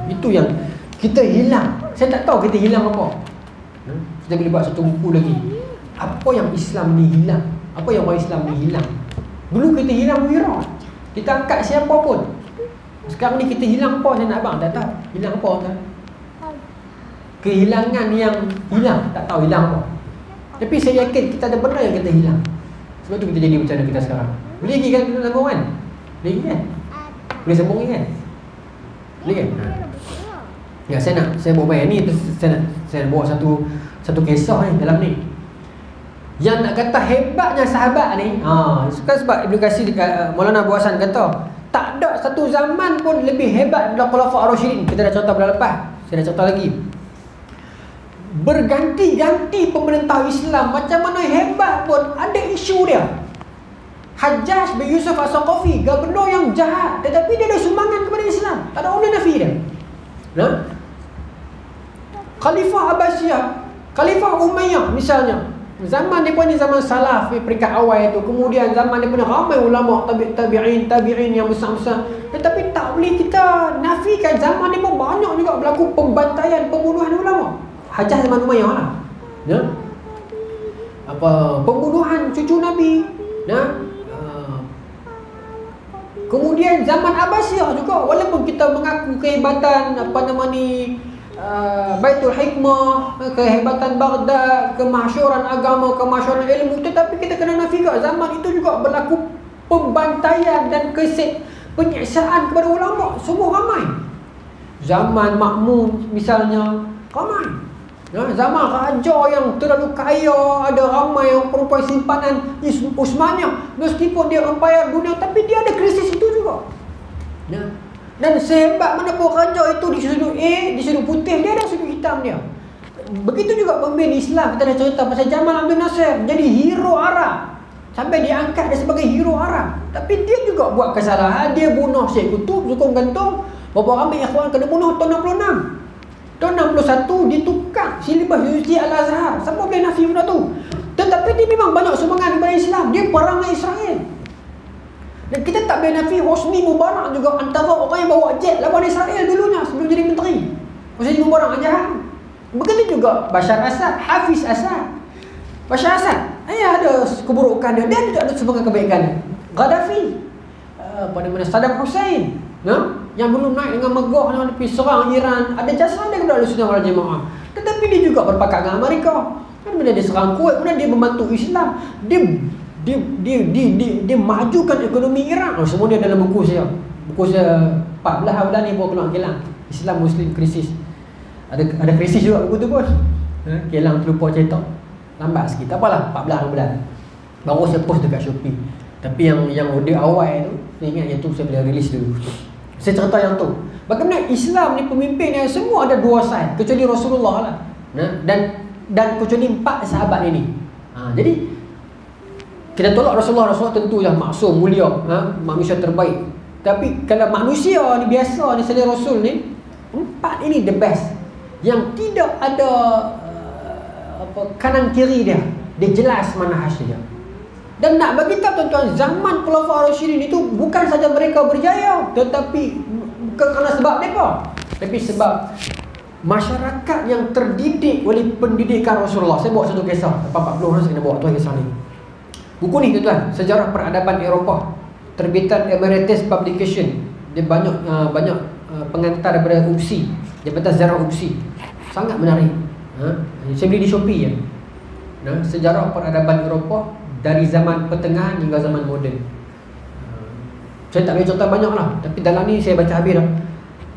Itu yang kita hilang. Saya tak tahu kita hilang apa. Kita boleh buat satu buku lagi. Apa yang Islam ni hilang? Apa yang orang Islam ni hilang? Dulu kita hilang wira. Kita angkat siapa pun. Sekarang ni kita hilang apa? Saya nak abang tak tahu. Hilang apa kan? Kehilangan yang hilang, tak tahu hilang apa. Tapi saya yakin kita ada benda yang kita hilang. Sebab tu kita jadi macam mana kita sekarang. Boleh lagi kan kita sambung kan? Boleh lagi kan? Boleh sambung lagi kan? Boleh kan? Ya, saya bawa bayar ni, saya nak bawa satu kisah ni dalam ni. Yang nak kata hebatnya sahabat ni, sebab Ibnu Katsir, Maulana Abu Hasan kata, tak ada satu zaman pun lebih hebat daripada Khulafa' ar-Rasyidin. Kita dah contoh bulan lepas, saya dah contoh lagi. Berganti-ganti pemerintah Islam, macam mana hebat pun ada isu dia. Hajjaj bin Yusuf As-Saqafi, gubernur yang jahat, tetapi dia ada sumbangan kepada Islam. Tak ada orang nafi dia. Khalifah Abbasiyah, Khalifah Umayyah misalnya, zaman dia ni zaman salaf peringkat awal itu. Kemudian zaman dia ramai ulama tabi'in yang besar-besar. Tetapi tak boleh kita nafikan zaman ni pun banyak juga berlaku pembantaian, pembunuhan ulama. Hajjaj zaman Umayyah lah. Pembunuhan cucu Nabi. Kemudian zaman Abbasiyah juga, walaupun kita mengaku kehebatan Baitul Hikmah, kehebatan Baghdad, kemasyhuran agama, kemasyhuran ilmu, tetapi kita kena nafikan zaman itu juga berlaku pembantaian dan penyiksaan kepada ulama. Semua ramai. Zaman Ma'mun misalnya, ramai. Zaman raja yang terlalu kaya, ada ramai yang perempuan simpanan Utsmaniyah, meskipun dia empayar dunia, tapi dia ada krisis itu juga. Dan sehebat mana pun raja itu di sudut A, di sudut putih, dia ada sudut hitam dia. Begitu juga pemimpin Islam. Kita dah cerita pasal Jamal Abdul Nasir, jadi hero Arab, sampai diangkat dia sebagai hero Arab. Tapi dia juga buat kesalahan. Dia bunuh Syekh Qutb, sokong gantung. Berapa ramai ikhwan kena bunuh tahun 66. Tahun 61 ditukar silibus Universiti Al-Azhar. Siapa boleh nafi benda tu? Tetapi dia memang banyak sumbangan kepada Islam. Dia perang dengan Israel. Dan kita tak boleh nafi Hosni Mubarak juga antara orang yang bawa jet lawan Israel dulunya sebelum jadi menteri. Hosni Mubarak jahat. Begitu juga Bashar Assad, Hafiz Assad. Bashar Assad, ada keburukan dia. Dia juga ada sumbangan kebaikan dia. Gaddafi, Saddam Hussein, yang belum naik dengan megah dengan pergi serang Iran, ada jasa dia kepada Ahlussunnah wal Jamaah. Tetapi dia juga berpakat dengan Amerika. Bila dia serang Kuwait, kemudian dia membantu Islam. Dia majukan ekonomi Iran. Semua dia dalam buku saya. Buku saya 14 bulan ni baru keluar Kelang. Islam Muslim Krisis. Ada krisis juga buku tu pun. Kelang terlupa cetak. Lambat sikit. Tak apalah, 14 bulan. Baru saya post dekat Shopee. Tapi yang dia awal tu, saya ingat yang tu saya boleh release dulu. Saya cerita yang tu. Bagaimana Islam ni pemimpin yang semua ada dua side, kecuali Rasulullah lah. Dan kecuali 4 sahabat ini. Jadi kita tolak Rasulullah tentu yang maksum, mulia, manusia terbaik. Tapi kalau manusia ni biasa ni selain Rasul ni, 4 ini the best. Yang tidak ada kanan kiri dia. Dia jelas manhaj dia. Dan nak bagi tahu tuan-tuan, zaman Khulafa' ar-Rasyidin itu bukan saja mereka berjaya, tetapi bukan kerana sebab mereka, tapi sebab masyarakat yang terdidik oleh pendidikan Rasulullah. Saya bawa satu kisah, 40 orang saya kena bawa tuan kisah ni. Buku ni tuan-tuan, Sejarah Peradaban Eropah, terbitan Emeritus Publication. Dia banyak pengantar daripada UPSI, Jabatan Sejarah UPSI. Sangat menarik. Saya beli di Shopee ya. Sejarah Peradaban Eropah dari zaman pertengahan hingga zaman moden. Saya tak boleh contoh banyak lah, tapi dalam ni saya baca habis dah.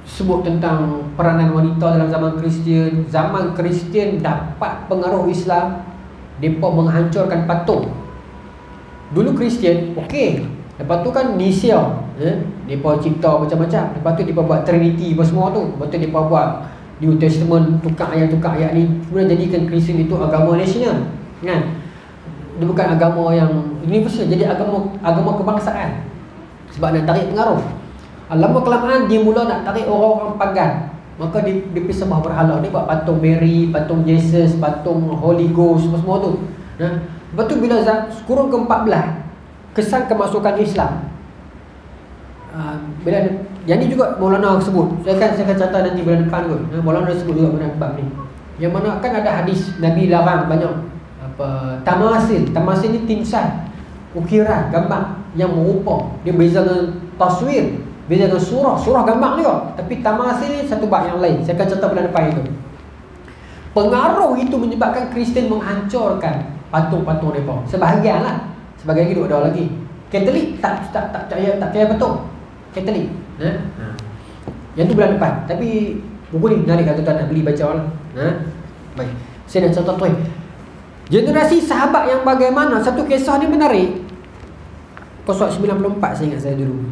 Sebut tentang peranan wanita dalam zaman Kristian. Zaman Kristian dapat pengaruh Islam, mereka menghancurkan patung. Dulu Kristian, okey. Lepas tu kan Nisia, mereka cipta macam-macam. Lepas tu mereka buat Trinity apa semua tu. Lepas tu mereka buat New Testament, tukar ayat ni. Kemudian jadikan Kristian itu agama nasional, kan? Dia bukan agama yang universal, jadi agama kebangsaan. Sebab nak tarik pengaruh. Lama kelamaan dia mula nak tarik orang-orang pagan. Maka dia pergi sembah berhala. Dia buat patung Mary, patung Jesus, patung Holy Ghost, semua tu. Lepas tu bila kurun ke-14, kesan kemasukan Islam. Bila yang ni juga Maulana sebut. Saya akan cerita nanti bulan depan kot. Maulana sebut juga pada bab ni. Yang mana kan ada hadis Nabi larang banyak tamasil ni timsal, ukiran, gambar yang merupa. Dia beza dengan taswir, beza dengan surah gambar juga. Tapi tamasil ni satu bab yang lain. Saya akan cerita bulan depan itu. Pengaruh itu menyebabkan Kristian menghancurkan patung-patung mereka. Sebahagian lah, sebahagian hidup ada lagi. Katolik tak percaya patung. Katolik. Yang tu bulan depan. Tapi buku ni menarik kalau tuan nak beli baca lah. Baik. Saya nak contoh tuan. Generasi sahabat yang bagaimana, satu kisah ni menarik. Kosok 94 saya ingat saya dulu.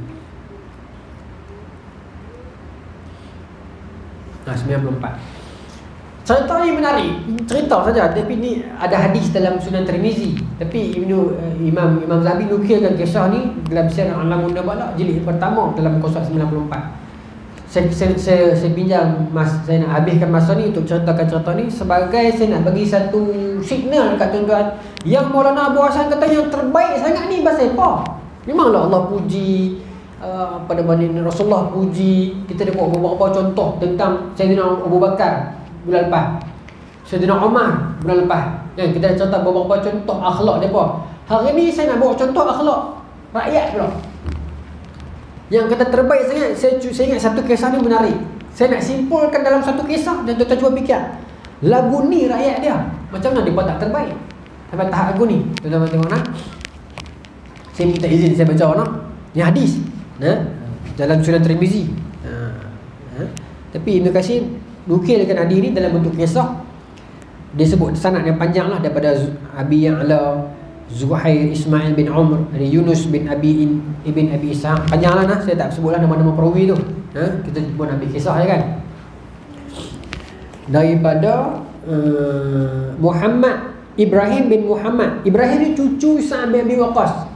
94. Cerita ni menarik. Cerita saja, tapi ni ada hadis dalam Sunan Tirmizi. Tapi Imam Zahabi nukilkan kisah ni dalam Syiar Alamun Nubala jilid pertama dalam kosok 94. Saya pinjam saya nak habiskan masa ni untuk ceritakan cerita ni sebagai saya nak bagi satu signal dekat tuan-tuan yang Maulana Abu Hasan kata yang terbaik sangat ni pasal apa? Memanglah Allah puji, pada banding Rasulullah puji. Kita ada buat beberapa contoh tentang Sayyidina Abu Bakar bulan lepas, Sayyidina Umar bulan lepas. Kita cerita beberapa contoh akhlak depa. Hari ni saya nak bawa contoh akhlak rakyat pula. Yang kata terbaik sangat, saya ingat satu kisah ni menarik. Saya nak simpulkan dalam satu kisah dan tuan-tuan cuba fikir. Lagu ni rakyat dia macam mana dia tak terbaik sampai tahap lagu ni. Tuan-tuan tengok nak. Saya minta izin saya baca nak. Ni hadis. Dalam Sunan Tirmizi. Tapi Ibn Katsir nukilkan hadis ni dalam bentuk kisah. Dia sebut sanad yang panjang lah daripada Abi Ya'la, Zuhair Ismail bin Umar, Yunus bin Ibn Abi Ishaq. Panjang lah saya tak sebutlah nama-nama perawi tu. Kita pun ambil kisah je kan. Daripada Muhammad Ibrahim bin Muhammad. Ibrahim ni cucu Sa'ad bin Abi Waqqas.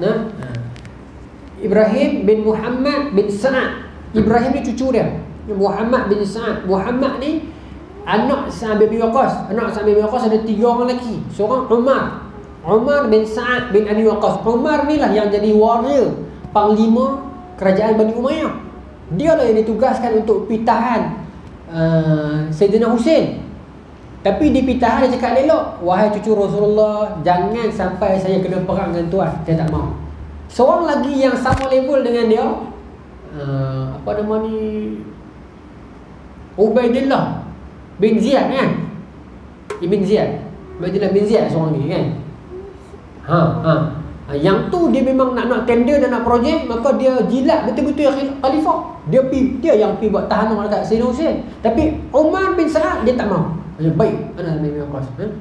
Ibrahim bin Muhammad bin Sa'ad. Ibrahim ni cucu dia. Muhammad bin Sa'ad. Muhammad ni anak Sa'ad bin Abi Waqqas. Anak Sa'ad bin Abi Waqqas ada 3 orang lelaki. Seorang Umar bin Sa'ad bin Abi Waqqas. Umar ni lah yang jadi warrior panglima kerajaan Bani Umayyah. Dia lah yang ditugaskan untuk pitahan Sayyidina Husain. Tapi di pitahan dia cakap elok, wahai cucu Rasulullah, jangan sampai saya kena perang dengan tuan. Saya tak mahu. Seorang lagi yang sama level dengan dia, apa nama ni, Ubaidillah bin Ziyad kan, Ibn Ziyad. Ubaidillah bin Ziyad seorang ni kan. Yang tu dia memang nak tender dan nak projek, maka dia jilat betul-betul khalifah. Dia yang pergi buat tahanan dekat Sayyidina Husain. Tapi Umar bin Sa'ad dia tak mahu. Baik, anak Nabi Muhammad.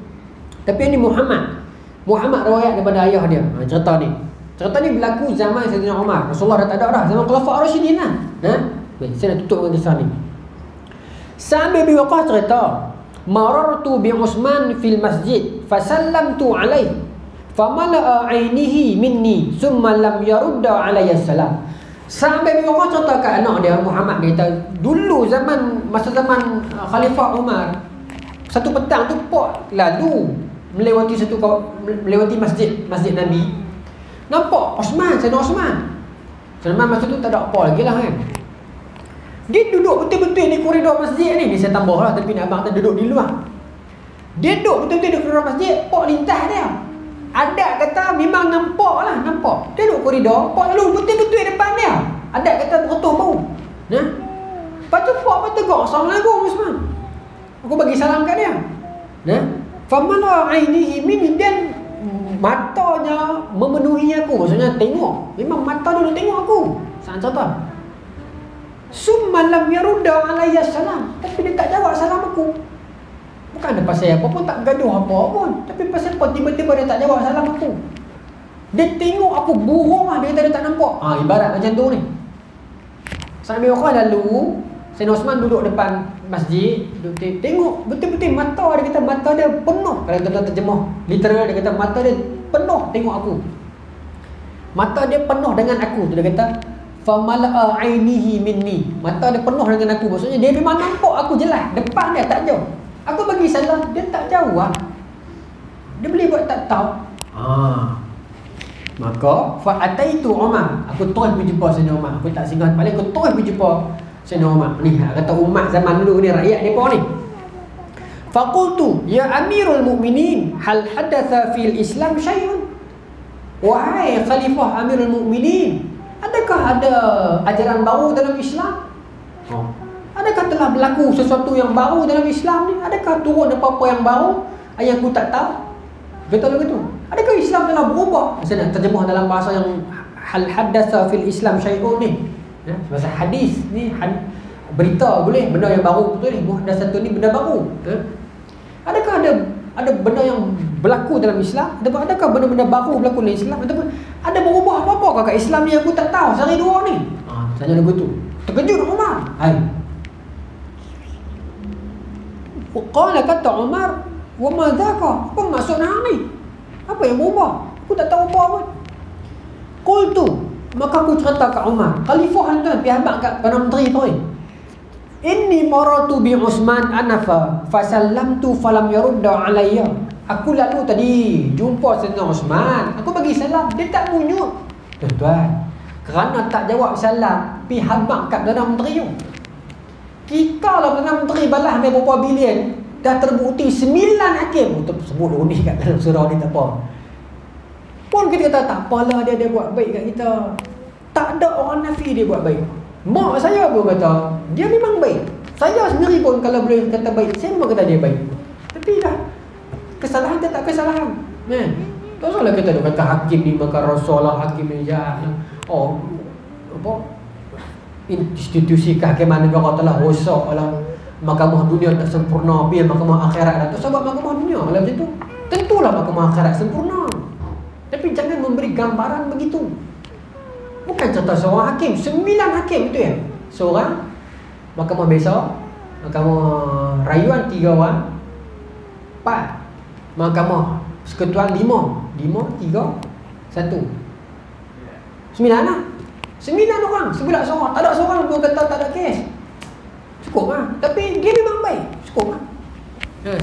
Tapi ini Muhammad riwayat daripada ayah dia. Cerita ni berlaku zaman Sayyidina Umar. Rasulullah dah tak ada dah, zaman Khulafa' Ar-Rasyidin lah. Baik, saya nak tutup dengan kisah ni. Sa'ad bin Abi Waqqas cerita, marartu bi Utsman fil masjid fasallamtu alaihi famala'a ainihi minni thumma lam yarudda alayya salam. Sa'ad bin Abi Waqqas cerita kat anak dia Muhammad, dia kata dulu masa zaman Khalifah Umar, satu petang tu Pak lalu melewati masjid Nabi. Nampak Sayyidina Osman masa tu tak ada apa lagi lah kan. Dia duduk betul-betul di koridor masjid ni. Saya tambah lah, tapi nak abang duduk di luar. Dia duduk betul-betul di koridor masjid. Pak lintas dia. Adat kata memang nampak. Dia duduk koridor, Pak lalu betul-betul depan dia. Adat kata berotor bau. Lepas tu Pak pun tegur, Assalamualaikum Osman. Aku bagi salam kat dia. Famala ainihi min, dan matanya memenuhi aku. Maksudnya tengok. Memang mata dia tengok aku. Sangat contoh. Summa lam yarudda alayya salam. Tapi dia tak jawab salam aku. Bukan ada pasal apa pun, tak gaduh apa pun. Tapi pasal apa tiba-tiba dia tak jawab salam aku. Dia tengok aku burung lah. Dia kata dia tak nampak. Ibarat macam tu ni. Sa'ad bin Waqqas lalu, Sayyidina Osman duduk depan masjid, tengok betul-betul mata dia, kata mata dia penuh. Kalau tuan-tuan terjemah literal, dia kata mata dia penuh tengok aku. Mata dia penuh dengan aku. Dia kata famala'a ainihi minni. Mata dia penuh dengan aku. Maksudnya dia memang nampak aku jelas depan dia, tak jauh. Aku bagi salam, dia tak jawab. Dia boleh buat tak tahu. Maka fa'ataitu Umar. Aku terus pergi jumpa Sayyidina Umar. Aku tak singgah paling, aku terus pergi jumpa Sayyidina Umar. Ni kata umat zaman dulu ni, rakyat depa ni. Faqultu ya Amirul Mukminin, hal hadatha fil Islam syai'un? Wahai Khalifah Amirul Mukminin, adakah ada ajaran baru dalam Islam? Adakah telah berlaku sesuatu yang baru dalam Islam ni? Adakah turun apa-apa yang baru yang aku tak tahu? Betul begitu. Adakah Islam telah berubah? Saya nak terjemah dalam bahasa yang hal hadatha fil Islam syai'un ni. Bahasa hadis ni berita boleh, benda yang baru betul ni, dah satu ni benda baru. Adakah ada benda yang berlaku dalam Islam? Adakah benda-benda baru berlaku dalam Islam? Ataupun ada berubah apa-apa kat Islam ni aku tak tahu sehari dua ni? Tanya lagu tu. Terkejut Umar. Qala kata Umar, "Wa ma dzaka?" Apa maksud hang ni? Apa yang berubah? Aku tak tahu apa pun. Qultu, maka aku cerita kat Umar, khalifah tuan, pihak kat Perdana Menteri tu. Inni maratu bi Uthman anafa fasallamtu falam yarudda alayya. Aku lalu tadi jumpa Sayyidina Uthman, aku bagi salam, dia tak bunyut. Tuan-tuan, kerana tak jawab salam pihak kat Perdana Menteri tu. Kita lah Perdana Menteri balas ambil berapa bilion, dah terbukti 9 hakim. Sebut dulu ni kat dalam surah ni tak apa. Pun kita kata tak apalah dia buat baik kat kita. Tak ada orang nafi dia buat baik. Mak saya pun kata dia memang baik. Saya sendiri pun kalau boleh kata baik, saya memang kata dia baik. Tapi dah kesalahan dia tak kesalahan. Tak salah kita nak kata hakim ni maka rasalah, hakim ni jahat. Apa? Institusi kehakiman negara telah rosak lah. Mahkamah dunia tak sempurna, biar mahkamah akhirat dah. Tak sebab mahkamah dunia kalau macam tu. Tentulah mahkamah akhirat sempurna. Tapi jangan memberi gambaran begitu. Bukan contoh seorang hakim, 9 hakim itu ya. Seorang mahkamah besar, mahkamah rayuan 3 orang, 4 mahkamah persekutuan 5, 3, 1, 9 lah. 9 orang, 11 seorang. Tak ada seorang pun kata tak ada kes. Cukup lah. Tapi dia memang baik. Cukup lah.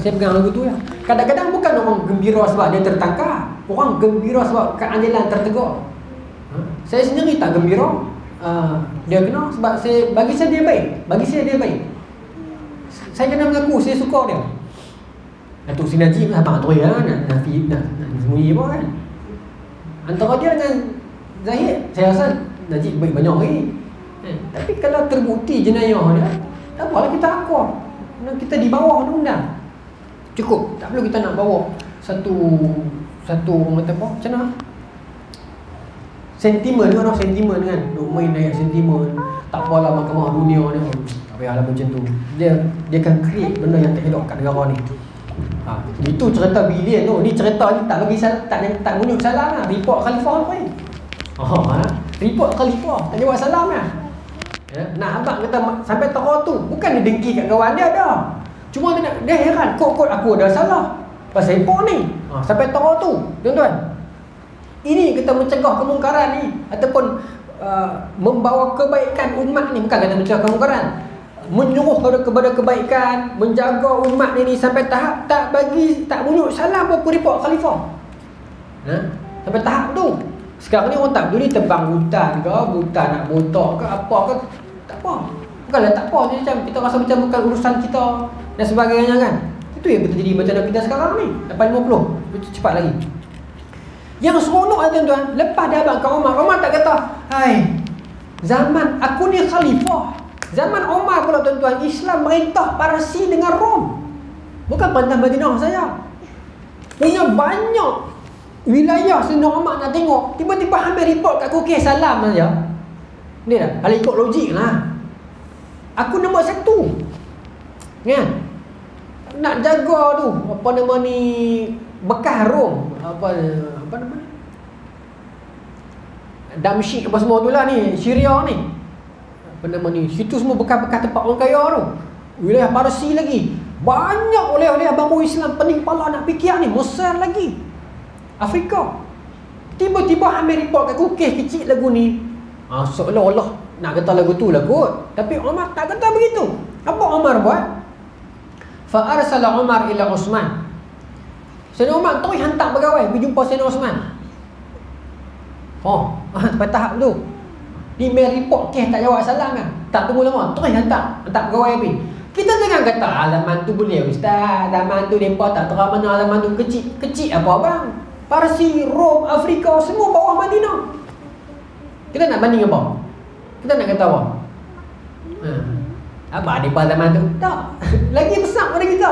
Saya pegang lagu tu lah. Kadang-kadang bukan orang gembira sebab dia tertangkap. Orang gembira sebab keadilan tertegur. Saya sendiri tak gembira. Dia kena sebab bagi saya dia baik. Bagi saya dia baik. Saya kena mengaku saya suka dia. Datuk Seri Najib abang tu ya, nak sembunyi apa kan. Antara dia dengan Zahid, saya rasa Najib baik banyak lagi. Tapi kalau terbukti jenayah dia, tak apalah kita akor. Kita di bawah undang-undang. Cukup, tak perlu kita nak bawa satu orang kata apa? Macam mana? Sentimen kan, sentimen kan. Duk main ayat sentimen. Tak apalah mahkamah dunia ni. Tak payahlah macam tu. Dia akan create benda yang tak elok kat negara ni. Itu cerita bilion tu. Ni cerita ni tak bagi tak munyuk salam lah. Report khalifah tu ni. Report khalifah tak jawab salam lah. Nak abang kata sampai toko tu bukan dia dengki kat kawan dia dah. Cuma dia heran, kok aku ada salah pasal report ni. Sampai toko tu, tuan-tuan. Ini kita mencegah kemungkaran ni ataupun membawa kebaikan umat ni, bukan kata mencegah kemungkaran. Menyuruh kepada kebaikan, menjaga umat ni sampai tahap tak bunyuk salam pun report khalifah. Sampai tahap tu. Sekarang ni orang tak peduli tebang hutan ke, hutan nak botak ke, apa ke, tak apa. Bukanlah tak apa, macam kita rasa macam bukan urusan kita dan sebagainya kan. Itu yang terjadi macam kita sekarang ni. 8.50, cepat lagi. Yang seronok lah tuan-tuan, lepas dia abang kat Umar tak kata, hai, zaman aku ni khalifah. Zaman Umar pula tuan-tuan, Islam merintah Parsi dengan Rom. Bukan perintah Madinah saya. Punya banyak wilayah Sayyidina Umar nak tengok. Tiba-tiba ambil report kat aku, okay, salam saja. Dia dah, kalau ikut logik lah. Aku nombor 1 kan? Nak jaga tu, apa nama ni, bekas Rom. Apa nama ni, Damsyik apa semua tu lah ni, Syria ni. Apa nama ni, situ semua bekas-bekas tempat orang kaya tu. Wilayah Parsi lagi. Banyak oleh-oleh bangsa Islam pening kepala nak fikir ni. Mesir lagi, Afrika. Tiba-tiba ambil report kat aku, kes kecil lagu ni. Seolah-olah nak kata lagu tu lah kot. Tapi Umar tak kata begitu. Apa Umar buat? Fa arsala Umar ila Uthman. Sayyidina Umar terus hantar pegawai pergi jumpa Sayyidina Uthman. Sampai tahap tu. Dia mail report kes tak jawab salam kan. Tak tunggu lama, terus hantar pegawai pergi. Kita jangan kata halaman tu boleh ustaz, halaman tu mereka tak terang mana halaman tu kecil. Kecil apa bang? Parsi, Rom, Afrika semua bawah Madinah. Kita nak banding apa? Kita nak kata apa? Apa ada halaman tu? Tak. Lagi besar pada kita.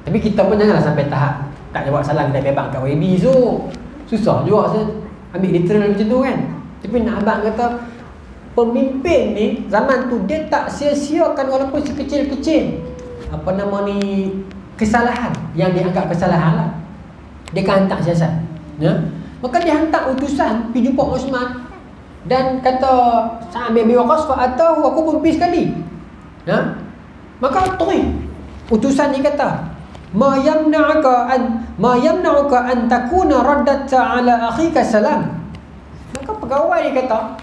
Tapi kita pun janganlah sampai tahap tak jawab salam kita bebang kat WB tu. Susah juga saya ambil literal macam tu kan. Tapi nak abang kata pemimpin ni zaman tu dia tak sia-siakan walaupun sekecil-kecil kesalahan yang dianggap kesalahan lah. Dia akan hantar siasat, ya? Maka dia hantar utusan pergi jumpa Osman dan kata Sa'ad bin Abi Waqqas fa'atahu, aku pun pergi sekali, ya? Maka terus utusan dia kata ma yamna'uka an takuna raddata ala akhika salam. Maka pegawai dia kata,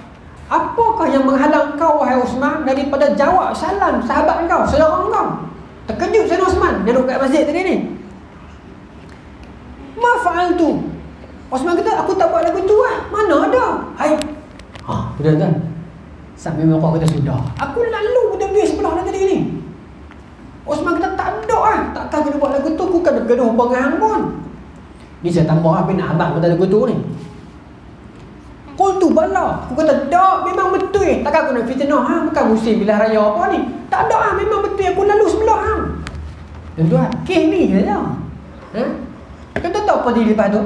apakah yang menghalang kau wahai Osman daripada jawab salam sahabat kau, saudara kau? Terkejut Sayyidina Osman, dia duduk kat masjid tadi ni. Ma fa'altu. Osman kata, aku tak buat lagu tu lah. Mana ada? Hai. Sudah kan? Sambil merokok kata, sudah. Aku lalu berdua sebelah tadi ni. Osman kata, tak ada lah. Takkan kena buat lagu tu, aku kan gaduh dengan pun. Ni saya tambah apa nak abang kata lagu tu ni. Qul tu bala. Aku kata, tak, memang betul. Takkan aku nak fitnah, bukan musim bila raya apa ni. Tak ada, memang betul. Aku lalu sebelah. Tuan-tuan, kes ni je lah. Kata tahu apa dia lepas tu?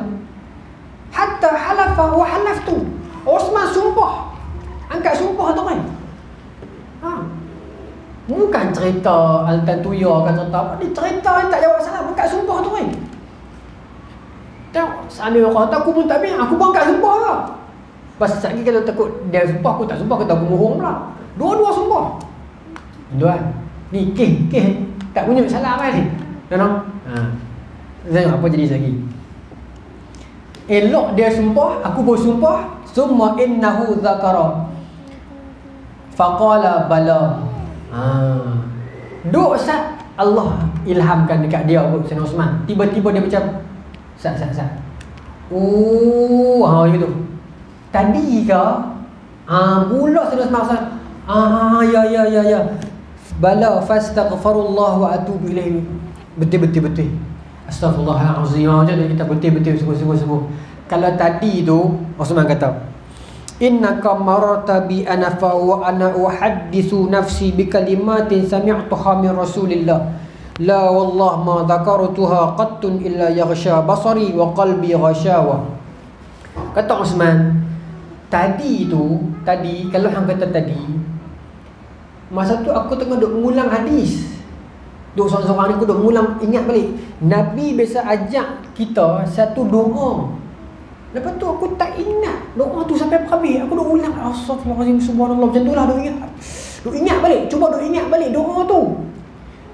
Hatta halafa wa halaftu. Osman sumpah. Angkat sumpah tu kan. Bukan cerita Al-Tantuya kan, cerita apa. Dia cerita dia tak jawab salam, angkat sumpah tu kan. Tengok, sambil kata aku pun tak biar, aku pun angkat sumpah lah. Pasal sekali kalau takut dia sumpah, aku tak sumpah, aku tak bohong pula. Dua-dua sumpah. Tuan, ni kes tak punya salah kan ni. Tengok. Tengok apa jadi lagi. Elok dia sumpah, aku pun sumpah. Summa innahu zakara faqala bala. Duk sat Allah ilhamkan dekat dia Sayyidina Osman. Tiba-tiba dia macam sat. Gitu. Tadi ke? Pula Sayyidina Osman. Ya. Bala fastaghfirullah wa atubu ilaihi. Betul. Astaghfirullahalazim. Jadi kita betul sungguh-sungguh. Kalau tadi tu Osman kata, innaka marata bi anafa wa ana uhaddisu nafsi bi kalimatin sami'tuha min Rasulillah. La wallah ma dzakartuha qattun illa yaghsha basari wa qalbi ghashawa. Kata Osman, tadi kalau hang kata tadi, masa tu aku tengah duk mengulang hadis. Duk seorang-seorang ni aku duk mengulang, ingat balik. Nabi biasa ajak kita satu doa. Lepas tu aku tak ingat doa tu sampai habis. Aku duk ulang, astagfirullahalazim, subhanallah, macam tu lah duk ingat balik. Cuba duk ingat balik doa tu.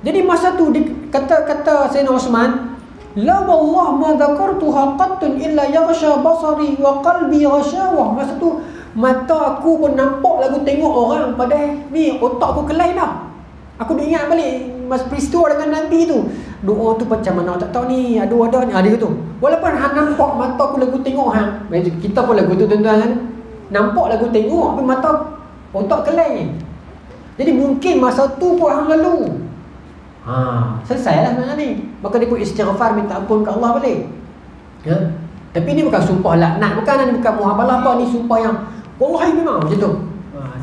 Jadi masa tu kata Sayyidina Osman, la wallah ma dzakartuha qattun illa yaghsha basari wa qalbi ghashawa. Masa tu mata aku pun nampak lagu tengok orang, padahal ni otak aku kelai dah. Aku dah ingat balik masa peristiwa dengan Nabi tu. Doa tu macam mana tak tahu ni, ada ni, ada tu. Walaupun hang nampak mata aku lagu tengok hang. Kita pun lagu tu tuan-tuan kan. Nampak lagu tengok tapi mata otak kelai. Jadi mungkin masa tu pun hang lalu. Selesailah sebenarnya ni. Maka dia pun istighfar, minta ampun ke Allah balik. Tapi ni bukan sumpah laknat, bukan ni, bukan muhabalah apa ni, sumpah yang wallahi memang macam tu.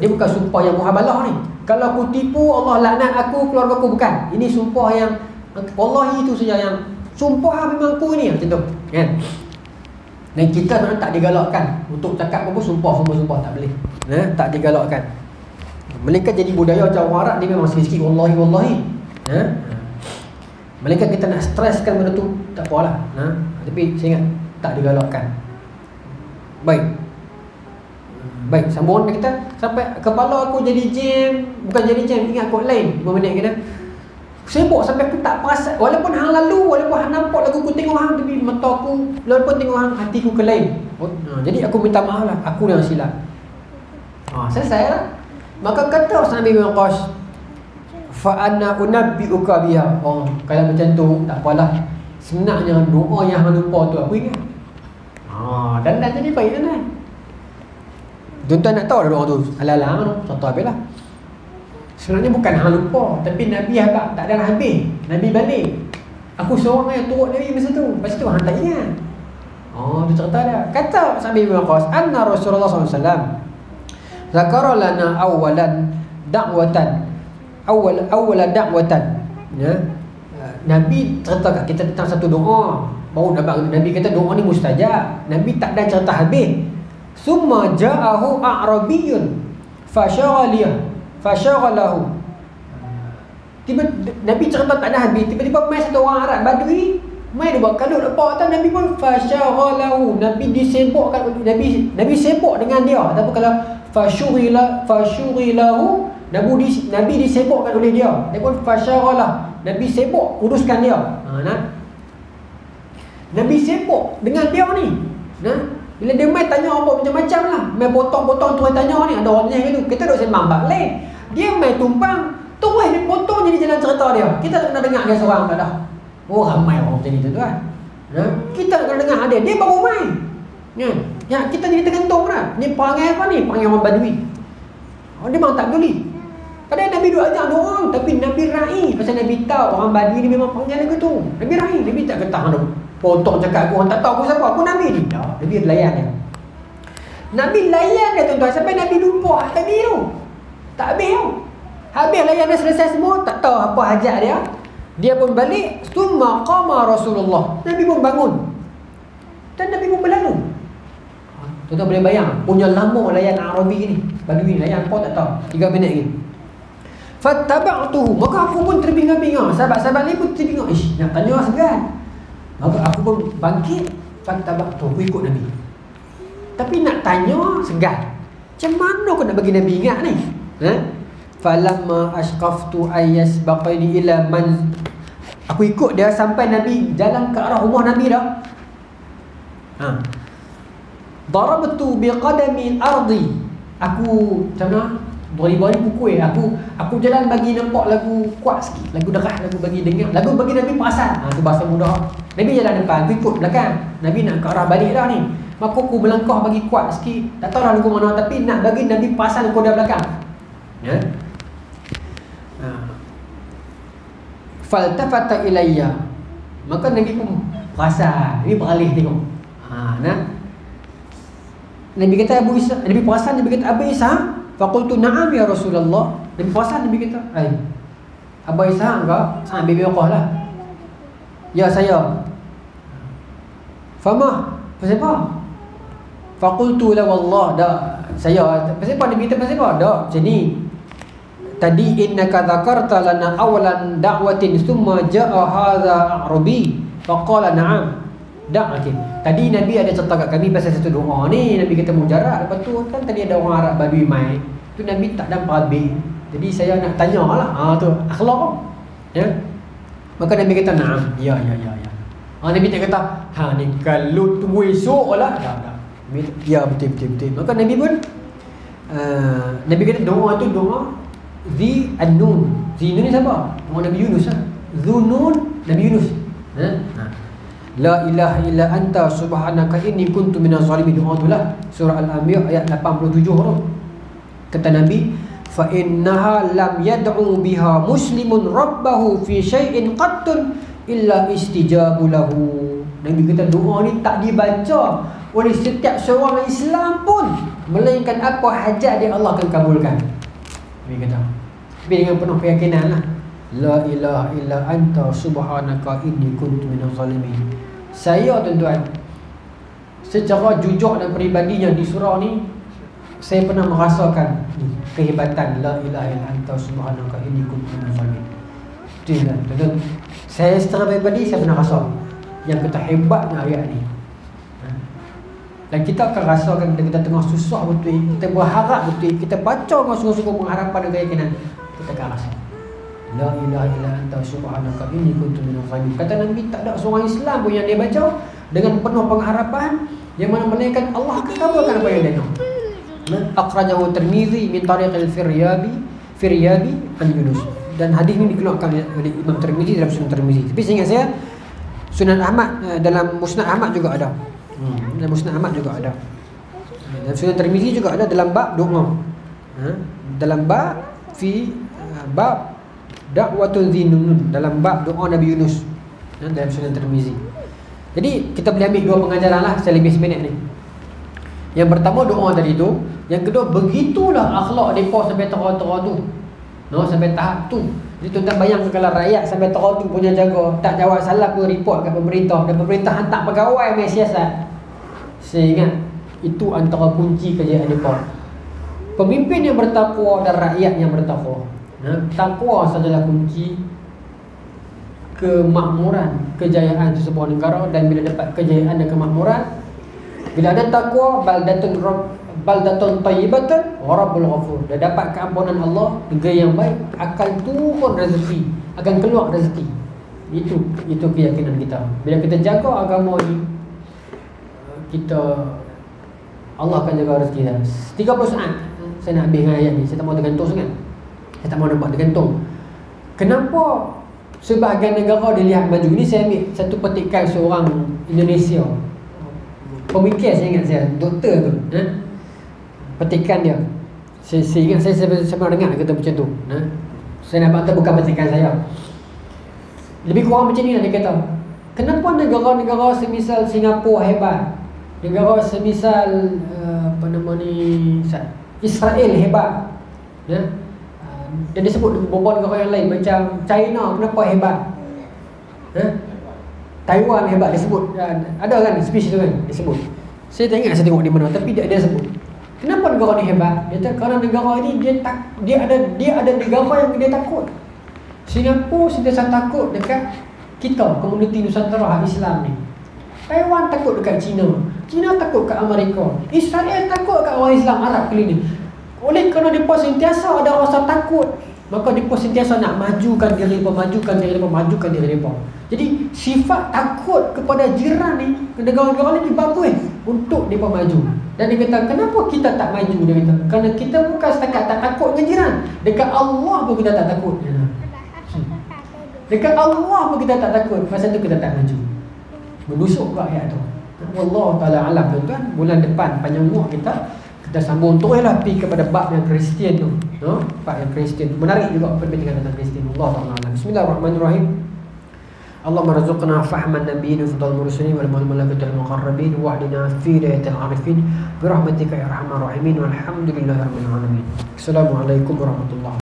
Dia bukan sumpah yang muhabalah ni. Kalau aku tipu, Allah laknat aku, keluarga aku, bukan. Ini sumpah yang wallahi itu saja, yang sumpah memang aku ni, macam tu kan. Dan kita memang tak digalakkan untuk cakap apa sumpah tak boleh. Tak digalakkan. Mereka jadi budaya macam orang Arab, dia memang sikit-sikit wallahi. Mereka kita nak streskan benda tu, tak apalah. Tapi saya ingat tak digalakkan. Baik, sambungan kita sampai kepala aku jadi jam. Bukan jadi jam, ingat kot lain 5 minit kita. Sibuk sampai aku tak perasan. Walaupun hang lalu, walaupun hang nampak lagu aku tengok hang, tapi mata aku, walaupun tengok hang, hatiku ke lain. Jadi aku minta maaf lah, aku yang silap. Selesai lah. Maka kata Sa'ad bin Abi Waqqas, fa ana unabbi'uka biha. Kalau macam tu tak apalah. Sebenarnya doa yang hang lupa tu aku ingat. Dan jadi baik kan. Tuan-tuan nak tahu dah doa tu ala-ala tu, contoh habislah. Sebenarnya bukan hang lupa, tapi Nabi agak tak ada habis. Nabi balik. Aku seorang yang turut Nabi masa tu. Lepas tu hang tak ingat. Tu cerita dia. Kata Sa'ad bin Abi Waqqas, anna Rasulullah SAW zakara lana awwalan da'watan. Awwala da'watan. Nabi cerita kat kita tentang satu doa. Baru Nabi kata doa ni mustajab. Nabi tak ada cerita habis. Summa ja'ahu a'rabiyyun Fashaghalahu. Tiba Nabi cerita tak ada habis, tiba-tiba mai satu orang Arab Badui, mai dia buat kalut lepak atas Nabi pun fashaghalahu. Nabi disibukkan, Nabi sibuk dengan dia. Tapi kalau fashughilahu, Nabi disibukkan oleh dia. Dia pun fashaghalah. Nabi sibuk uruskan dia. Nabi sibuk dengan dia ni. Bila dia mai tanya apa macam-macam lah, mai potong-potong tu tanya ni, ada orang tanya gitu. Kita duk sembang balik. Dia mai tumpang, terus dia potong jadi jalan cerita dia. Kita tak pernah dengar dia seorang tak dah. Oh, ramai orang macam ni tuan. Kita tak pernah dengar dia baru mai. Ya, kita jadi tergantung dah. Ni perangai apa ni? Perangai orang Badui. Dia memang tak peduli. Padahal Nabi duk ajak dia orang, tapi Nabi raih. Pasal Nabi tahu orang Badui ni memang perangai dia gitu. Nabi raih, Nabi tak ketah dah. Potong cakap aku, orang tak tahu aku siapa. Aku Nabi ni. Tak, Nabi layan dia. Nabi layan dia tuan-tuan sampai Nabi lupa tadi tu. Tak habis tu. Habis layan dia selesai semua, tak tahu apa hajat dia. Dia pun balik, summa qama Rasulullah. Nabi pun bangun. Dan Nabi pun berlalu. Tuan-tuan boleh bayang, punya lama layan Arabi ni. Badui layan apa tak tahu. 3 minit lagi. Fattaba'tuhu, maka aku pun terbingung-bingung. Sahabat-sahabat ni pun terbingung. Nak tanya segan. Maka aku pun bangkit, fattaba'tuhu, aku ikut Nabi. Tapi nak tanya segan. Macam mana aku nak bagi Nabi ingat ni? Falamma ashqaftu ayyasbaqini ila man, aku ikut dia sampai Nabi jalan ke arah rumah Nabi dah. Darabtu biqadami al-ardi, aku macam mana? Beri-beri pukul aku jalan bagi nampak lagu kuat sikit, lagu derah, lagu bagi dengar, lagu bagi Nabi perasan. Tu bahasa mudah. Nabi jalan depan, aku ikut belakang. Nabi nak ke arah balik dah ni. Maka aku melangkah bagi kuat sikit. Tak tahu lah lagu mana, tapi nak bagi Nabi perasan aku dah belakang. Ya. Faltafata ilayya, maka Nabi pun perasan, Nabi beralih tengok. Nabi kata Abu Isa, Nabi perasan, Nabi kata Abu Isa, faqultu na'am ya Rasulullah. Nabi perasan, Nabi kata, Abu Isa enggak? Bibi Uqah lah. Ya saya. Fama? Pasal apa? Faqultu la wallah, dah saya. Pasal apa Nabi kata pasal apa? Dah macam ni. Tadi innaka dzakarta lana awalan da'watin thumma ja'a hadza Arabi faqala na'am. Okay. Tadi Nabi ada cerita kat kami pasal satu doa ni, Nabi kata mujarab. Lepas tu kan tadi ada orang Arab Badui mai. Tu Nabi tak dapat habis. Jadi saya nak tanya lah. Tu akhlak ya. Maka Nabi kata na'am. Ya. Nabi tak kata ni kalau tunggu esok lah. Tak. Ya betul. Maka Nabi pun Nabi kata doa tu doa Zi An-Nun. Zi Nun ni siapa? Orang Nabi Yunus lah. Zunun Nabi Yunus. La ilaha illa anta subhanaka inni kuntu minaz zalimin. Doa tu lah surah Al-Anbiya ayat 87 tu. Kata Nabi, fa innaha lam yad'u biha muslimun rabbahu fi syai'in qattun illa istijabu lahu. Nabi kata doa ni tak dibaca oleh setiap seorang Islam pun melainkan apa hajat dia Allah akan kabulkan. Nabi kata, tapi dengan penuh keyakinan lah. La ilaha illa anta subhanaka inni kuntu minaz zalimin. Saya tuan-tuan, secara jujur dan peribadinya di surau ni, saya pernah merasakan kehebatan la ilaha illa anta subhanaka inni kuntu minaz zalimin. Tuan-tuan, saya secara peribadi saya pernah rasa yang kita hebatnya ayat ni. Dan kita akan rasakan kita tengah susah betul, kita berharap betul, kita baca dengan sungguh-sungguh pengharapan dan keyakinan, kita akan rasa la ilaha illa anta subhanaka inni kuntu minaz zalimin. Kata Nabi, tak ada seorang Islam pun yang dia baca dengan penuh pengharapan yang mana melainkan Allah akan kabulkan apa yang dia nak. Akhrajahu Tirmizi min tariq al-Firyabi an Yunus. Dan hadis ini dikeluarkan oleh Imam Tirmizi dalam Sunan Tirmizi. Tapi seingat saya Sunan Ahmad, dalam Musnad Ahmad juga ada. Dalam Musnad Ahmad juga ada. Dalam Sunan Tirmizi juga ada dalam bab doa. Dalam bab bab da'watul zinun, dalam bab doa Nabi Yunus dalam Sunan Tirmizi. Jadi kita boleh ambil dua pengajaran lah secara lebih seminit ni. Yang pertama doa tadi tu, yang kedua begitulah akhlak depa sampai tera-tera tu. Sampai tahap tu. Jadi tuan-tuan bayangkan kalau rakyat sampai tera tu punya jaga, tak jawab salam pun report kat pemerintah, dan pemerintah hantar pegawai main siasat. Saya ingat itu antara kunci kejayaan depa. Pemimpin yang bertakwa dan rakyat yang bertakwa. Takwa sajalah kunci kemakmuran, kejayaan sebuah negara. Dan bila dapat kejayaan dan kemakmuran, bila ada takwa, baldatun tayyibatan wa rabbul ghafur. Dah dapat keampunan Allah, negeri yang baik, akan turun rezeki, akan keluar rezeki. Itu keyakinan kita. Bila kita jaga agama ini, Allah akan jaga rezeki kita. 30 saat saya nak habis dengan ayat ni. Saya tak mau tergantung sangat. Saya tak mau nampak tergantung. Kenapa sebahagian negara dilihat maju? Ini saya ambil satu petikan seorang Indonesia, pemikir, saya ingat saya, doktor tu, petikan dia. Saya ingat saya pernah dengar kata macam tu. Saya nampak tu bukan petikan saya. Lebih kurang macam ni lah dia kata. Kenapa negara-negara semisal Singapura hebat, negara semisal Israel hebat, dan disebut beberapa negara yang lain macam China, kenapa hebat, Taiwan hebat, disebut. Ada kan speech tu kan disebut. Saya tak ingat saya tengok di mana, tapi dia sebut. Kenapa negara ni hebat? Dia kata kerana negara ni dia ada negara yang dia takut. Singapura sentiasa takut dekat kita, komuniti Nusantara Islam ni. Taiwan takut dekat China takut kat Amerika, Israel takut kat orang Islam Arab keliling. Oleh kerana mereka sentiasa ada rasa takut, maka mereka sentiasa nak majukan diri mereka. Jadi sifat takut kepada jiran ni, negara-negara ni bagus untuk mereka maju. Dan dia kata, kenapa kita tak maju? Dia kata, kerana kita bukan setakat tak takut dengan jiran, dekat Allah pun kita tak takut. Dekat Allah pun kita tak takut, pasal tu kita tak maju. Menusuk rakyat tu. Wallahu ta'ala alam, tuan-tuan. Bulan depan panjang umur kita sambung teruslah pergi kepada bab yang Kristian tu. Bab yang Kristian tu menarik juga perbincangan tentang Kristian. Allah ta'ala alam. Bismillahirrahmanirrahim. Allahumma razuqna fahman nabiyyin wa fadl mursalin wal malaikatil muqarrabin wa ahdina fi hidayatil arifin bi rahmatika ya arhamar rahimin walhamdulillahi rabbil alamin. Assalamualaikum warahmatullahi